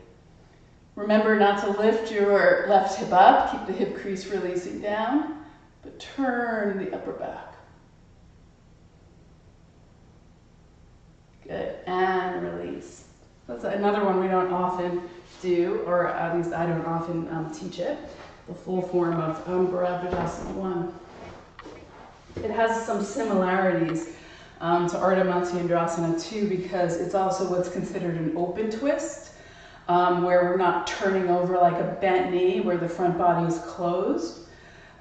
Remember not to lift your left hip up, keep the hip crease releasing down, but turn the upper back. Good, and release. That's another one we don't often do, or at least I don't often teach it, the full form of Bharadvajasana 1. It has some similarities to Ardha Matsyendrasana 2 because it's also what's considered an open twist, where we're not turning over like a bent knee, where the front body is closed.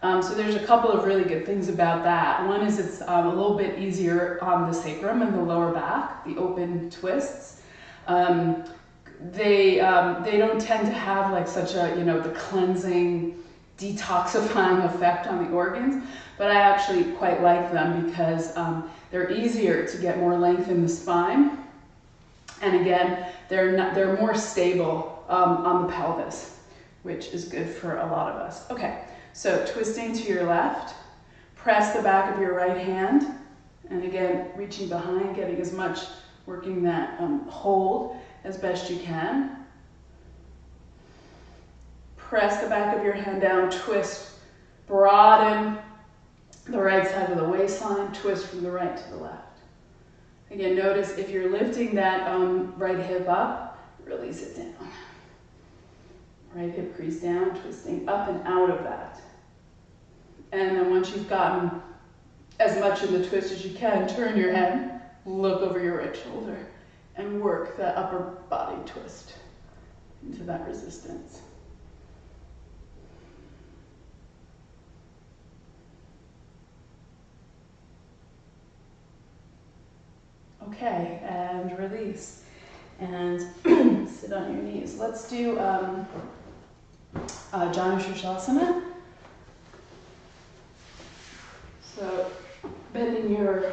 So there's a couple of really good things about that. One is it's a little bit easier on the sacrum and the lower back, the open twists. They don't tend to have like such a, the cleansing, detoxifying effect on the organs, but I actually quite like them because they're easier to get more length in the spine. And again, they're more stable on the pelvis, which is good for a lot of us. Okay. So twisting to your left, press the back of your right hand, and again, reaching behind, getting as much, working that hold as best you can. Press the back of your hand down, twist, broaden the right side of the waistline, twist from the right to the left. Again, notice if you're lifting that right hip up, release it down. Right hip crease down, twisting up and out of that. And then once you've gotten as much in the twist as you can, turn your head, look over your right shoulder, and work the upper body twist into that resistance. Okay, and release. And sit on your knees. Let's do Janu Shirshasana. So bending your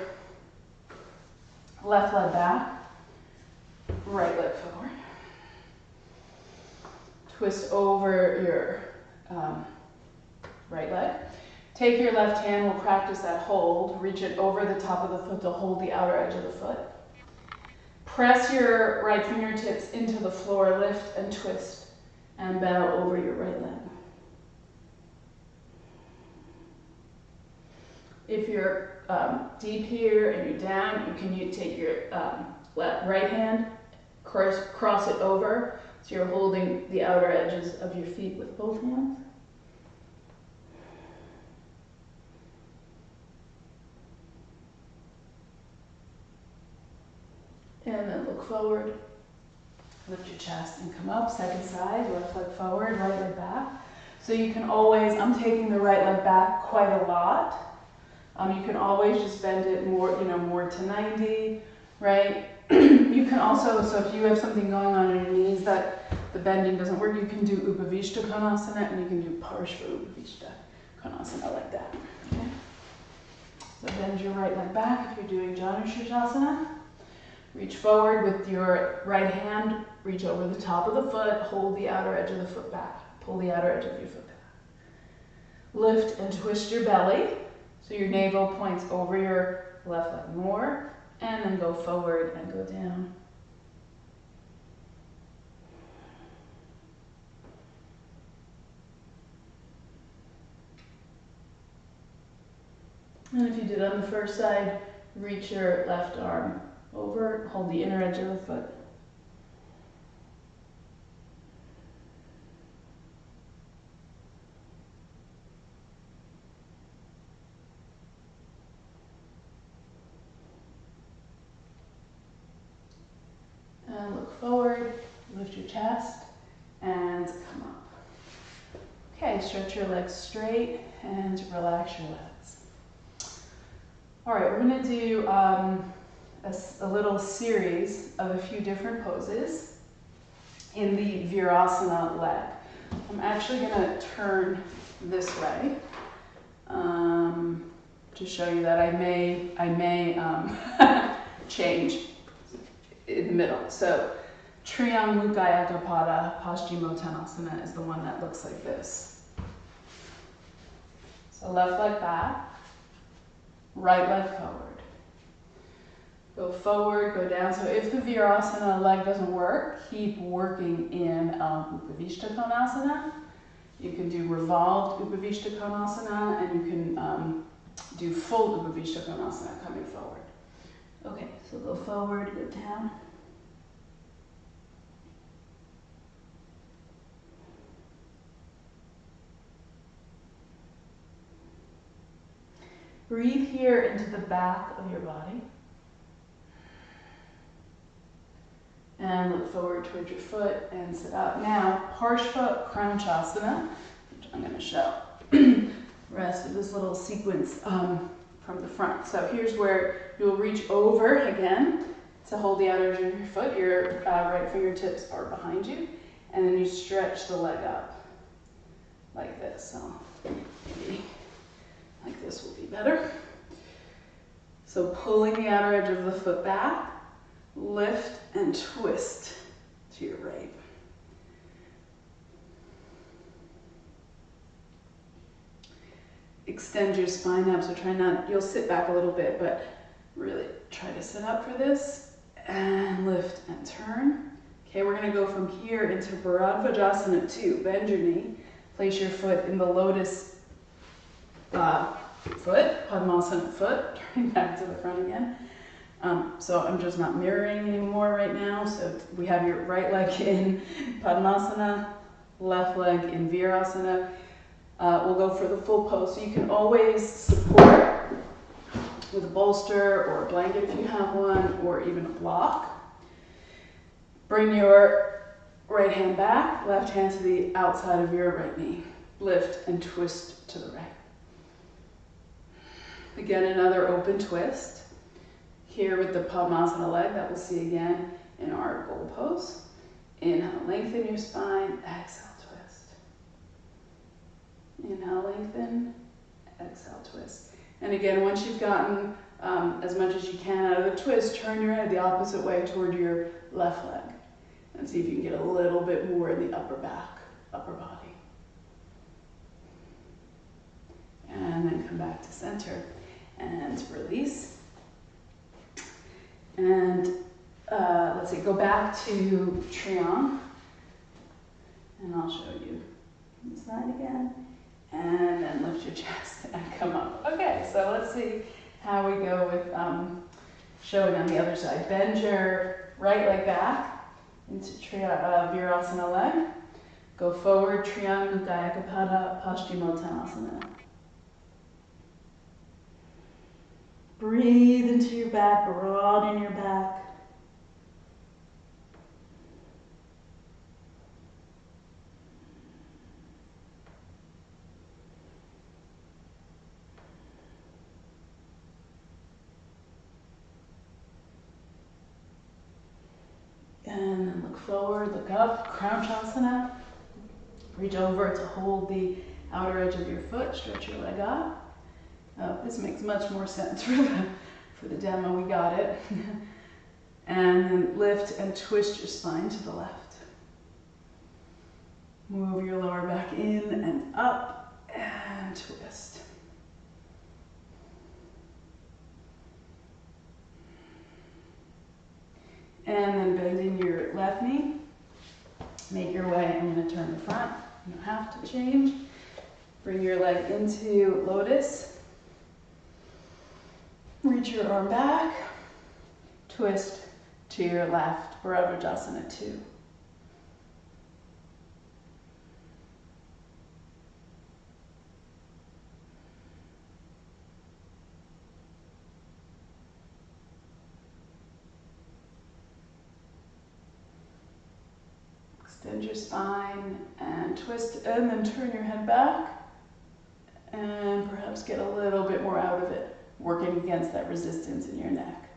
left leg back, right leg forward. Twist over your right leg. Take your left hand, we'll practice that hold. Reach it over the top of the foot to hold the outer edge of the foot. Press your right fingertips into the floor, lift and twist, and bow over your right leg. If you're deep here and you're down, you can take your right hand, cross it over, so you're holding the outer edges of your feet with both hands. And then look forward, lift your chest and come up, second side, left leg forward, right leg back. So you can always, I'm taking the right leg back quite a lot. You can always just bend it more, more to 90, right? You can also, so if you have something going on in your knees that the bending doesn't work, you can do Upavishta Konasana and you can do Parshva Upavishta Konasana like that, okay? So bend your right leg back if you're doing Janu Shirshasana. Reach forward with your right hand, reach over the top of the foot, hold the outer edge of the foot back, pull the outer edge of your foot back. Lift and twist your belly, so your navel points over your left leg more, and then go forward and go down. And if you did on the first side, reach your left arm over, hold the inner edge of the foot. And look forward, lift your chest, and come up. Okay, stretch your legs straight and relax your legs. All right, we're gonna do a little series of a few different poses in the Virasana leg. I'm actually gonna turn this way to show you that I may change in the middle. So Triangulakapada Paschimottanasana is the one that looks like this. So left leg back, right leg forward. Go forward, go down. So if the Virasana leg doesn't work, keep working in Upavishta Konasana. You can do revolved Upavishta Konasana, and you can do full Upavishta Konasana coming forward. Okay, so go forward, go down. Breathe here into the back of your body. And look forward towards your foot and sit up. Now, Parshva Kranchasana, which I'm going to show. Rest of this little sequence from the front. So here's where you'll reach over again to hold the outer edge of your foot. Your right fingertips are behind you. And then you stretch the leg up like this. So maybe like this will be better. So pulling the outer edge of the foot back, lift and twist to your right. Extend your spine up, so try not, you'll sit back a little bit, but really try to sit up for this, and lift and turn. Okay, we're gonna go from here into Bharadvajasana 2. Bend your knee, place your foot in the lotus foot, Padmasana foot, turning back to the front again. So I'm just not mirroring anymore right now. So we have your right leg in Padmasana, left leg in Virasana. We'll go for the full pose. So you can always support with a bolster or a blanket if you have one, or even a block. Bring your right hand back, left hand to the outside of your right knee. Lift and twist to the right. Again, another open twist. Here with the Padmasana leg that we'll see again in our goal pose. Inhale, lengthen your spine, exhale, twist. Inhale, lengthen, exhale, twist. And again, once you've gotten as much as you can out of the twist, turn your head the opposite way toward your left leg. And see if you can get a little bit more in the upper back, upper body. And then come back to center and release. And let's see, go back to Triang. And I'll show you this side again. And then lift your chest and come up. Okay, so let's see how we go with showing on the other side. Bend your right leg back into Virasana leg. Go forward, Triangulakapada Paschimottanasana. Breathe into your back, broaden your back. And then look forward, look up, Kranchasana. Reach over to hold the outer edge of your foot, stretch your leg up. This makes much more sense for the demo, we got it. And then lift and twist your spine to the left. Move your lower back in and up and twist. And then bending your left knee, make your way. I'm going to turn the front. You don't have to change. Bring your leg into lotus. Reach your arm back, twist to your left, Bharadvajasana 2. extend your spine and twist, and then turn your head back and perhaps get a little bit more out of it, working against that resistance in your neck.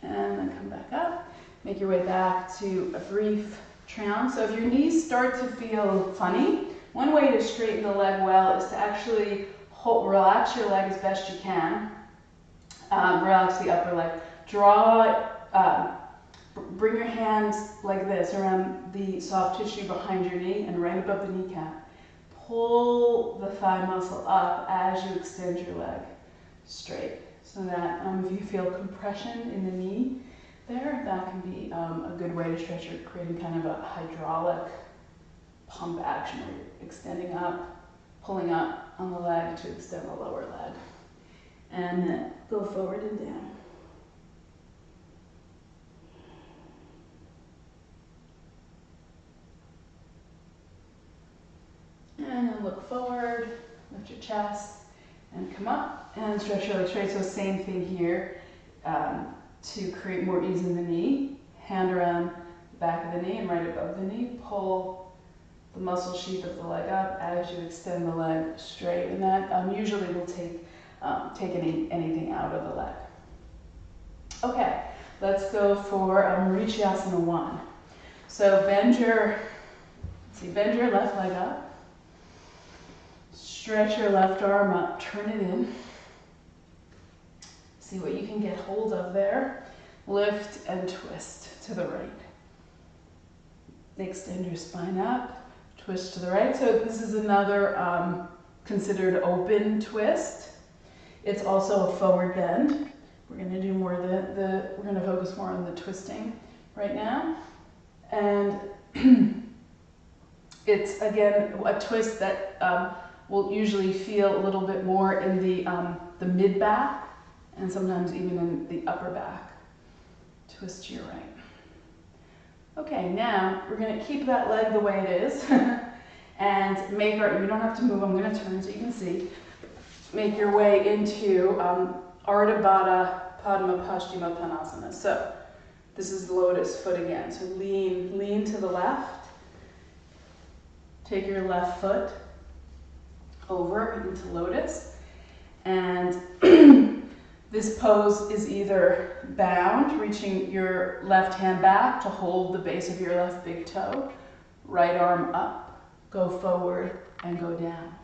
And then come back up. Make your way back to a brief triangle. So if your knees start to feel funny, one way to straighten the leg well is to actually relax your leg as best you can. Relax the upper leg. Bring your hands like this around the soft tissue behind your knee and right above the kneecap. Pull the thigh muscle up as you extend your leg straight. So that if you feel compression in the knee there, that can be a good way to stretch it, creating kind of a hydraulic pump action where you're extending up, pulling up on the leg to extend the lower leg. And then go forward and down. And then look forward, lift your chest, and come up and stretch your legs straight. So same thing here to create more ease in the knee. Hand around the back of the knee and right above the knee. Pull the muscle sheath of the leg up as you extend the leg straight. And that usually will take anything out of the leg. Okay, let's go for Marichyasana 1. So bend your left leg up. Stretch your left arm up, turn it in. See what you can get hold of there. Lift and twist to the right. Extend your spine up, twist to the right. So this is another considered open twist. It's also a forward bend. We're going to do more of we're going to focus more on the twisting right now. And it's again a twist that will usually feel a little bit more in the mid back and sometimes even in the upper back. Twist to your right. Okay, now we're going to keep that leg the way it is and you don't have to move, I'm going to turn so you can see. Make your way into Ardha Baddha Padma Paschima Konasana. So this is lotus foot again. So lean to the left. Take your left foot over into lotus. And this pose is either bound, reaching your left hand back to hold the base of your left big toe, right arm up, go forward and go down.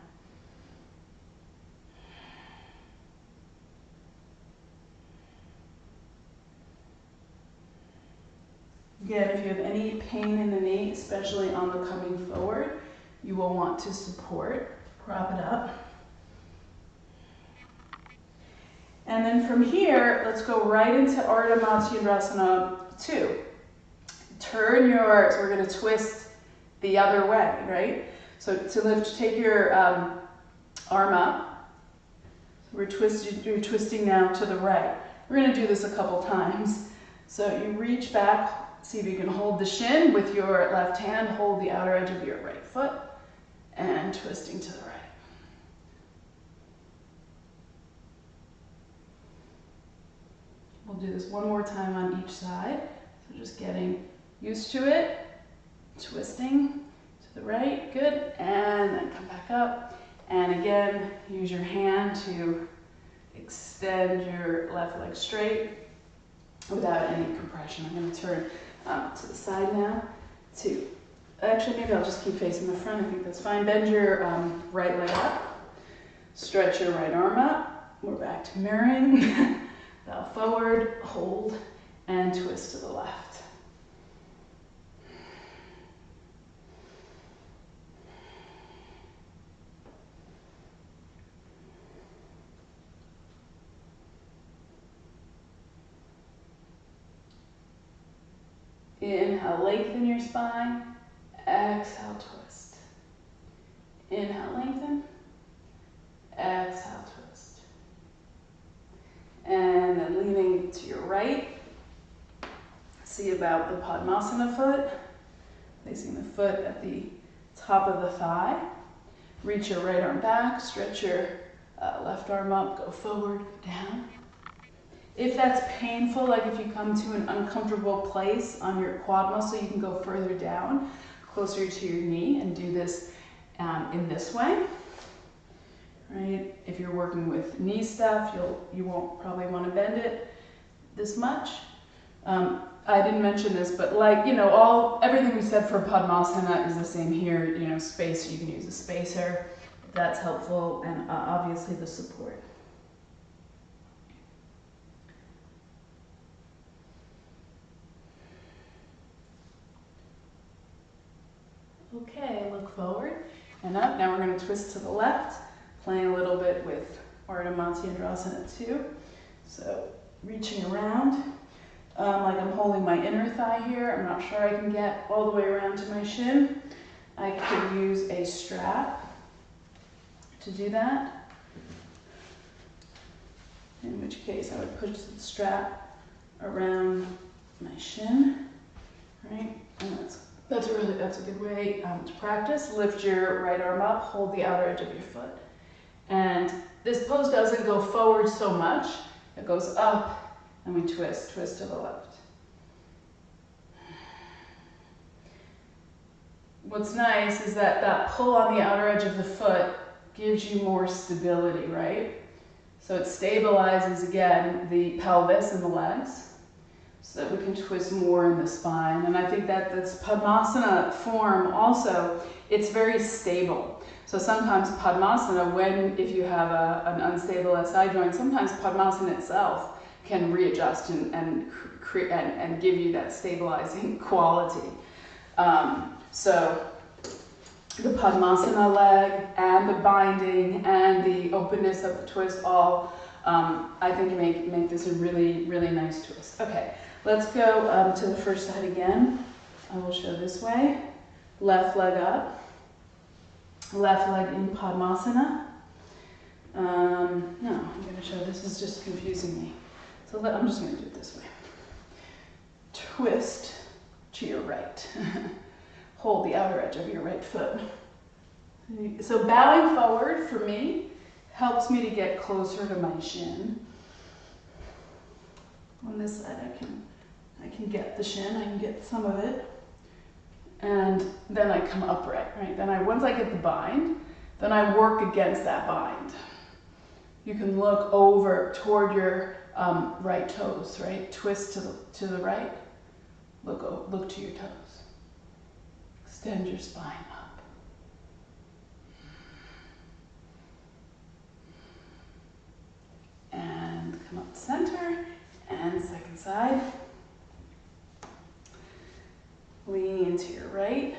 Again, if you have any pain in the knee, especially on the coming forward, you will want to support, prop it up. And then from here, let's go right into Ardha Matsyendrasana 2. So we're going to twist the other way, right? So to lift, take your arm up. You're twisting now to the right. We're going to do this a couple times. So you reach back, see if you can hold the shin with your left hand, hold the outer edge of your right foot, and twisting to the right. We'll do this one more time on each side. So just getting used to it, twisting to the right, good, and then come back up. And again, use your hand to extend your left leg straight without any compression. I'm going to turn to the side now. Actually, maybe I'll just keep facing the front. I think that's fine. Bend your right leg up. Stretch your right arm up. We're back to mirroring. Bow forward, hold, and twist to the left. Inhale, lengthen your spine. Exhale, twist. Inhale, lengthen. Exhale, twist. And then leaning to your right. See about the Padmasana foot. Placing the foot at the top of the thigh. Reach your right arm back. Stretch your left arm up. Go forward, down. If that's painful, like if you come to an uncomfortable place on your quad muscle, you can go further down, closer to your knee, and do this in this way. Right? If you're working with knee stuff, you won't probably want to bend it this much. I didn't mention this, but like, you know, everything we said for Padmasana is the same here. You know, space, you can use a spacer. That's helpful, and obviously the support. Okay, look forward and up. Now we're going to twist to the left, playing a little bit with Ardha Matsyendrasana too. So reaching around, like I'm holding my inner thigh here. I'm not sure I can get all the way around to my shin. I could use a strap to do that, in which case I would push the strap around my shin, right? And that's a good way to practice. Lift your right arm up, hold the outer edge of your foot. And this pose doesn't go forward so much. It goes up and we twist to the left. What's nice is that pull on the outer edge of the foot gives you more stability, right? So it stabilizes again the pelvis and the legs, so that we can twist more in the spine. And I think that this Padmasana form also, it's very stable. So sometimes Padmasana, if you have an unstable SI joint, sometimes Padmasana itself can readjust and give you that stabilizing quality. So the Padmasana leg and the binding and the openness of the twist all, I think make this a really, really nice twist. Okay, let's go to the first side again. I will show this way. Left leg up. Left leg in Padmasana. No, I'm going to show this is just confusing me. So I'm just going to do it this way. Twist to your right. Hold the outer edge of your right foot. So bowing forward for me helps me to get closer to my shin. On this side I can get the shin, I can get some of it. And then I come upright, right? Then once I get the bind, then I work against that bind. You can look over toward your right toes, right? Twist to the right. Look to your toes. Extend your spine up. And come up to center. And second side. Leaning into your right.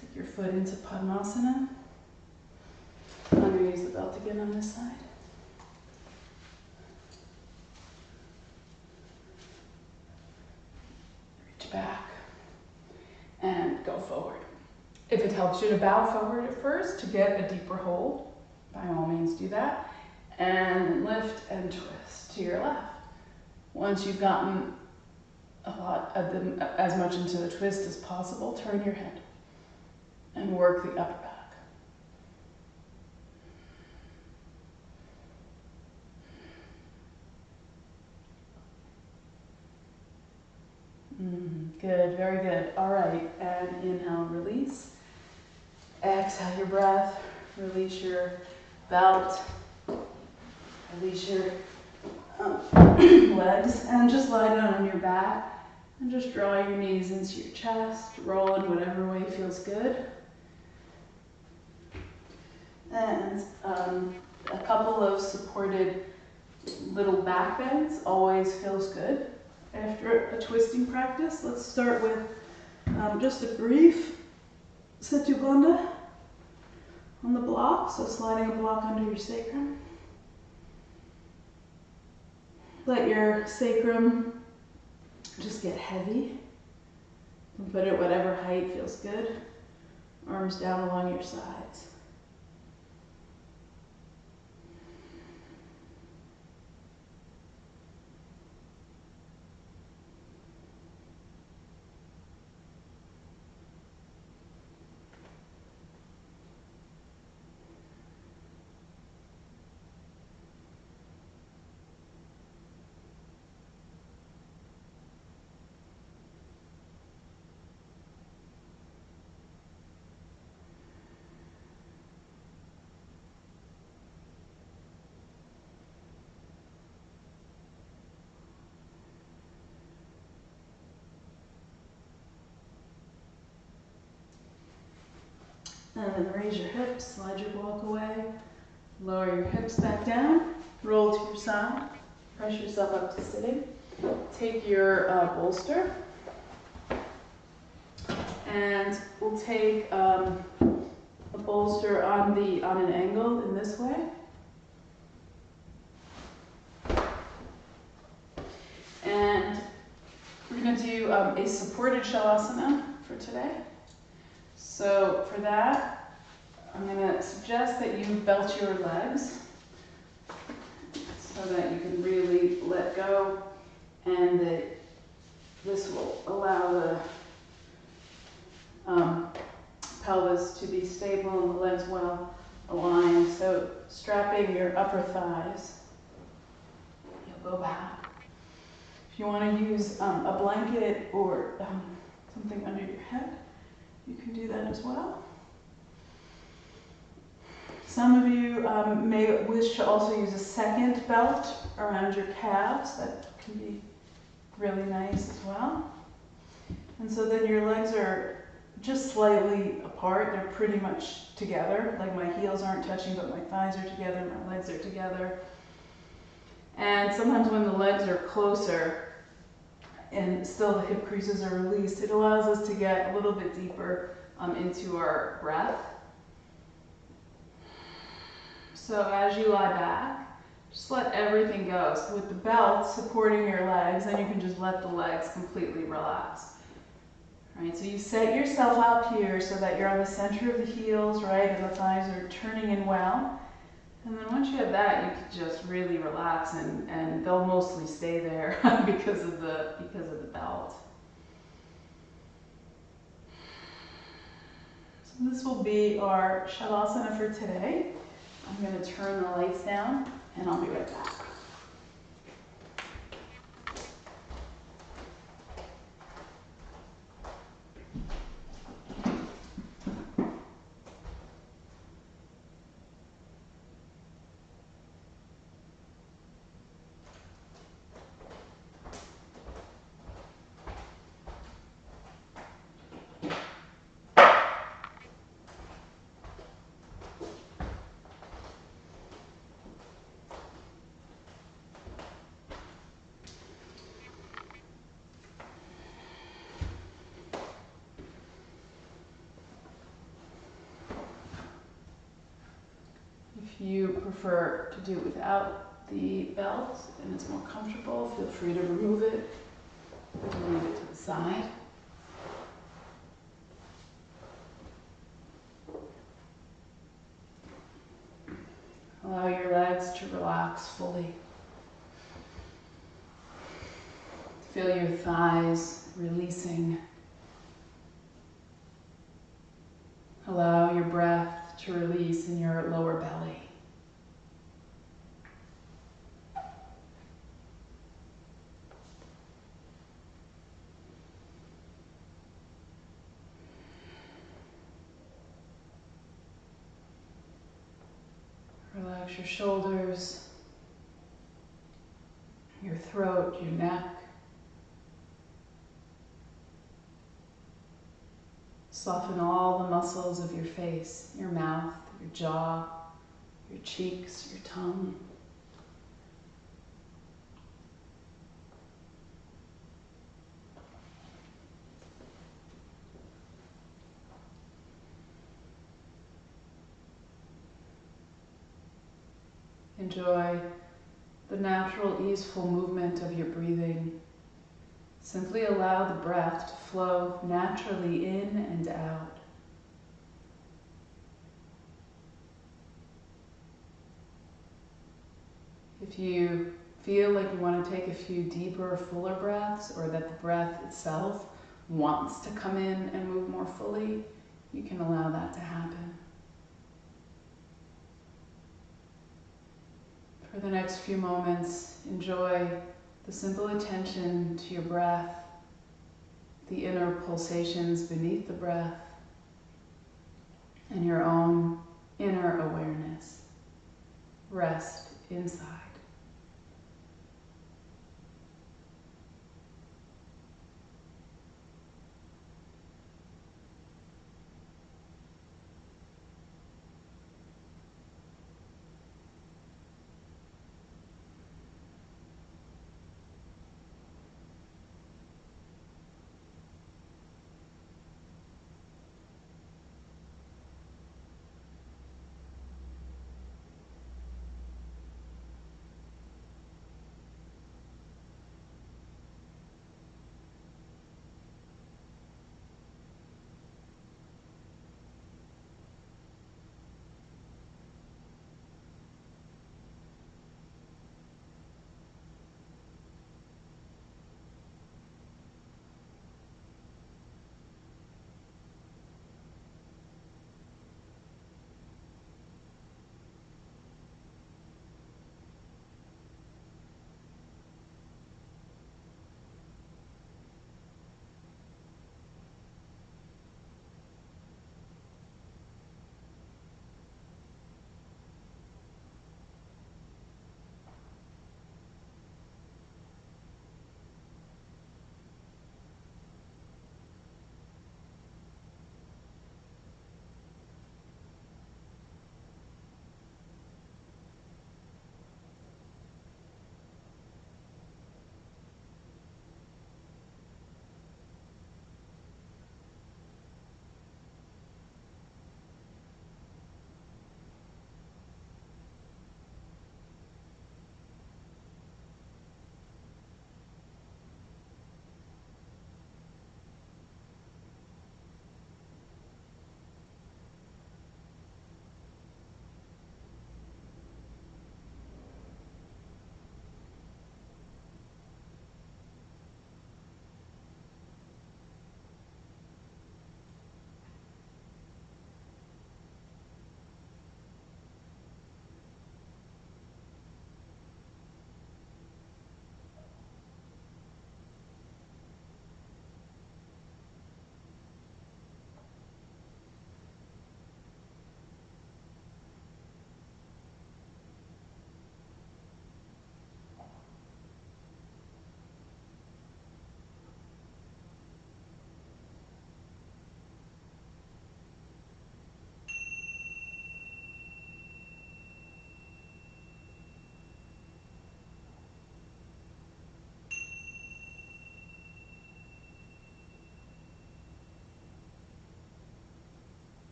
Take your foot into Padmasana. I'm going to use the belt again on this side. Reach back and go forward. If it helps you to bow forward at first to get a deeper hold, by all means do that. And lift and twist to your left. Once you've gotten a lot of them, as much into the twist as possible, turn your head and work the upper back. Good, very good. All right, and inhale, release. Exhale your breath, release your belt, release your legs, and just lie down on your back and just draw your knees into your chest, roll in whatever way feels good. And a couple of supported little back bends always feels good after a twisting practice. Let's start with just a brief Setu Bandha on the block, so sliding a block under your sacrum. Let your sacrum just get heavy. Put it at whatever height feels good. Arms down along your sides. And then raise your hips, slide your block away. Lower your hips back down. Roll to your side. Press yourself up to sitting. Take your bolster. And we'll take a bolster on an angle in this way. And we're going to do a supported shavasana for today. So for that, I'm going to suggest that you belt your legs so that you can really let go, and that this will allow the pelvis to be stable and the legs well aligned. So strapping your upper thighs, you'll go back. If you want to use a blanket or something under your head, you can do that as well. Some of you may wish to also use a second belt around your calves. That can be really nice as well. And so then your legs are just slightly apart. They're pretty much together. Like my heels aren't touching, but my thighs are together, my legs are together. And sometimes when the legs are closer and still the hip creases are released, it allows us to get a little bit deeper into our breath. So as you lie back, just let everything go. So with the belt supporting your legs, then you can just let the legs completely relax. Right, so you set yourself up here so that you're on the center of the heels, right, and the thighs are turning in well. And then once you have that, you can just really relax, and they'll mostly stay there because of the belt. So this will be our shavasana for today. I'm going to turn the lights down, and I'll be right back. If you prefer to do it without the belt and it's more comfortable, feel free to remove it or leave it to the side. Allow your legs to relax fully. Feel your thighs releasing. Allow your breath to release in your lower belly. Relax your shoulders, your throat, your neck. Soften all the muscles of your face, your mouth, your jaw, your cheeks, your tongue. Enjoy the natural, easeful movement of your breathing. Simply allow the breath to flow naturally in and out. If you feel like you want to take a few deeper, fuller breaths, or that the breath itself wants to come in and move more fully, you can allow that to happen. For the next few moments, enjoy the simple attention to your breath, the inner pulsations beneath the breath, and your own inner awareness. Rest inside.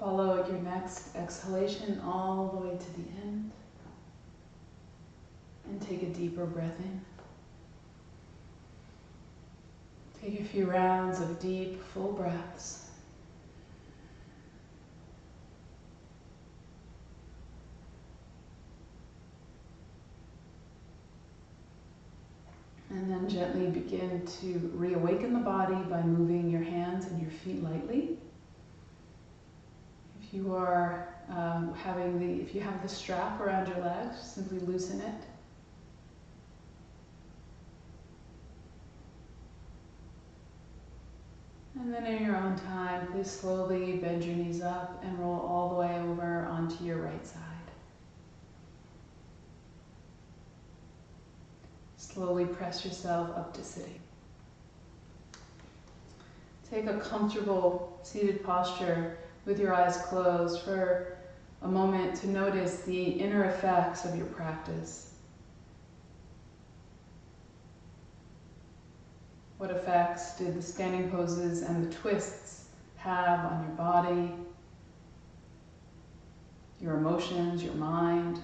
Follow your next exhalation all the way to the end. And take a deeper breath in. Take a few rounds of deep, full breaths. And then gently begin to reawaken the body by moving your hands and your feet lightly. If you are if you have the strap around your legs, simply loosen it. And then in your own time, please slowly bend your knees up and roll all the way over onto your right side. Slowly press yourself up to sitting. Take a comfortable seated posture with your eyes closed for a moment to notice the inner effects of your practice. What effects did the standing poses and the twists have on your body, your emotions, your mind?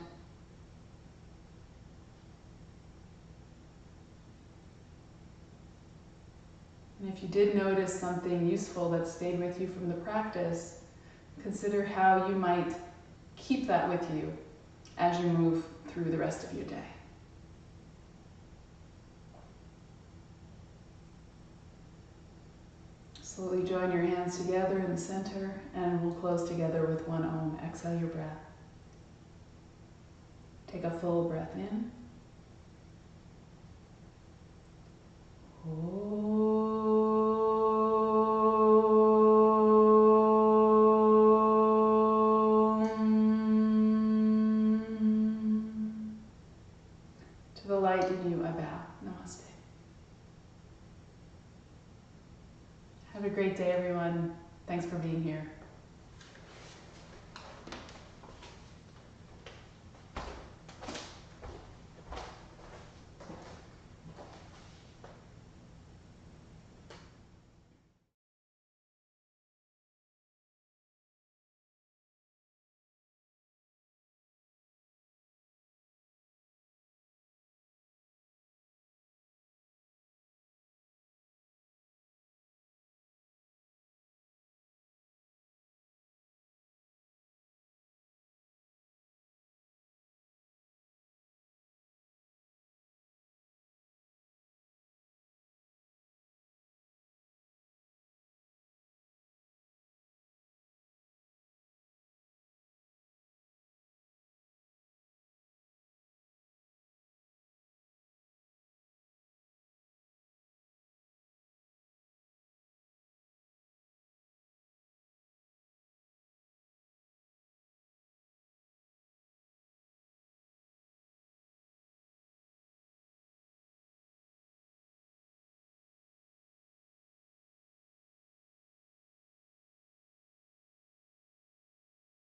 And if you did notice something useful that stayed with you from the practice, consider how you might keep that with you as you move through the rest of your day. Slowly join your hands together in the center, and we'll close together with one Om. Exhale your breath. Take a full breath in. To the light in you, I bow. Namaste. Have a great day, everyone. Thanks for being here.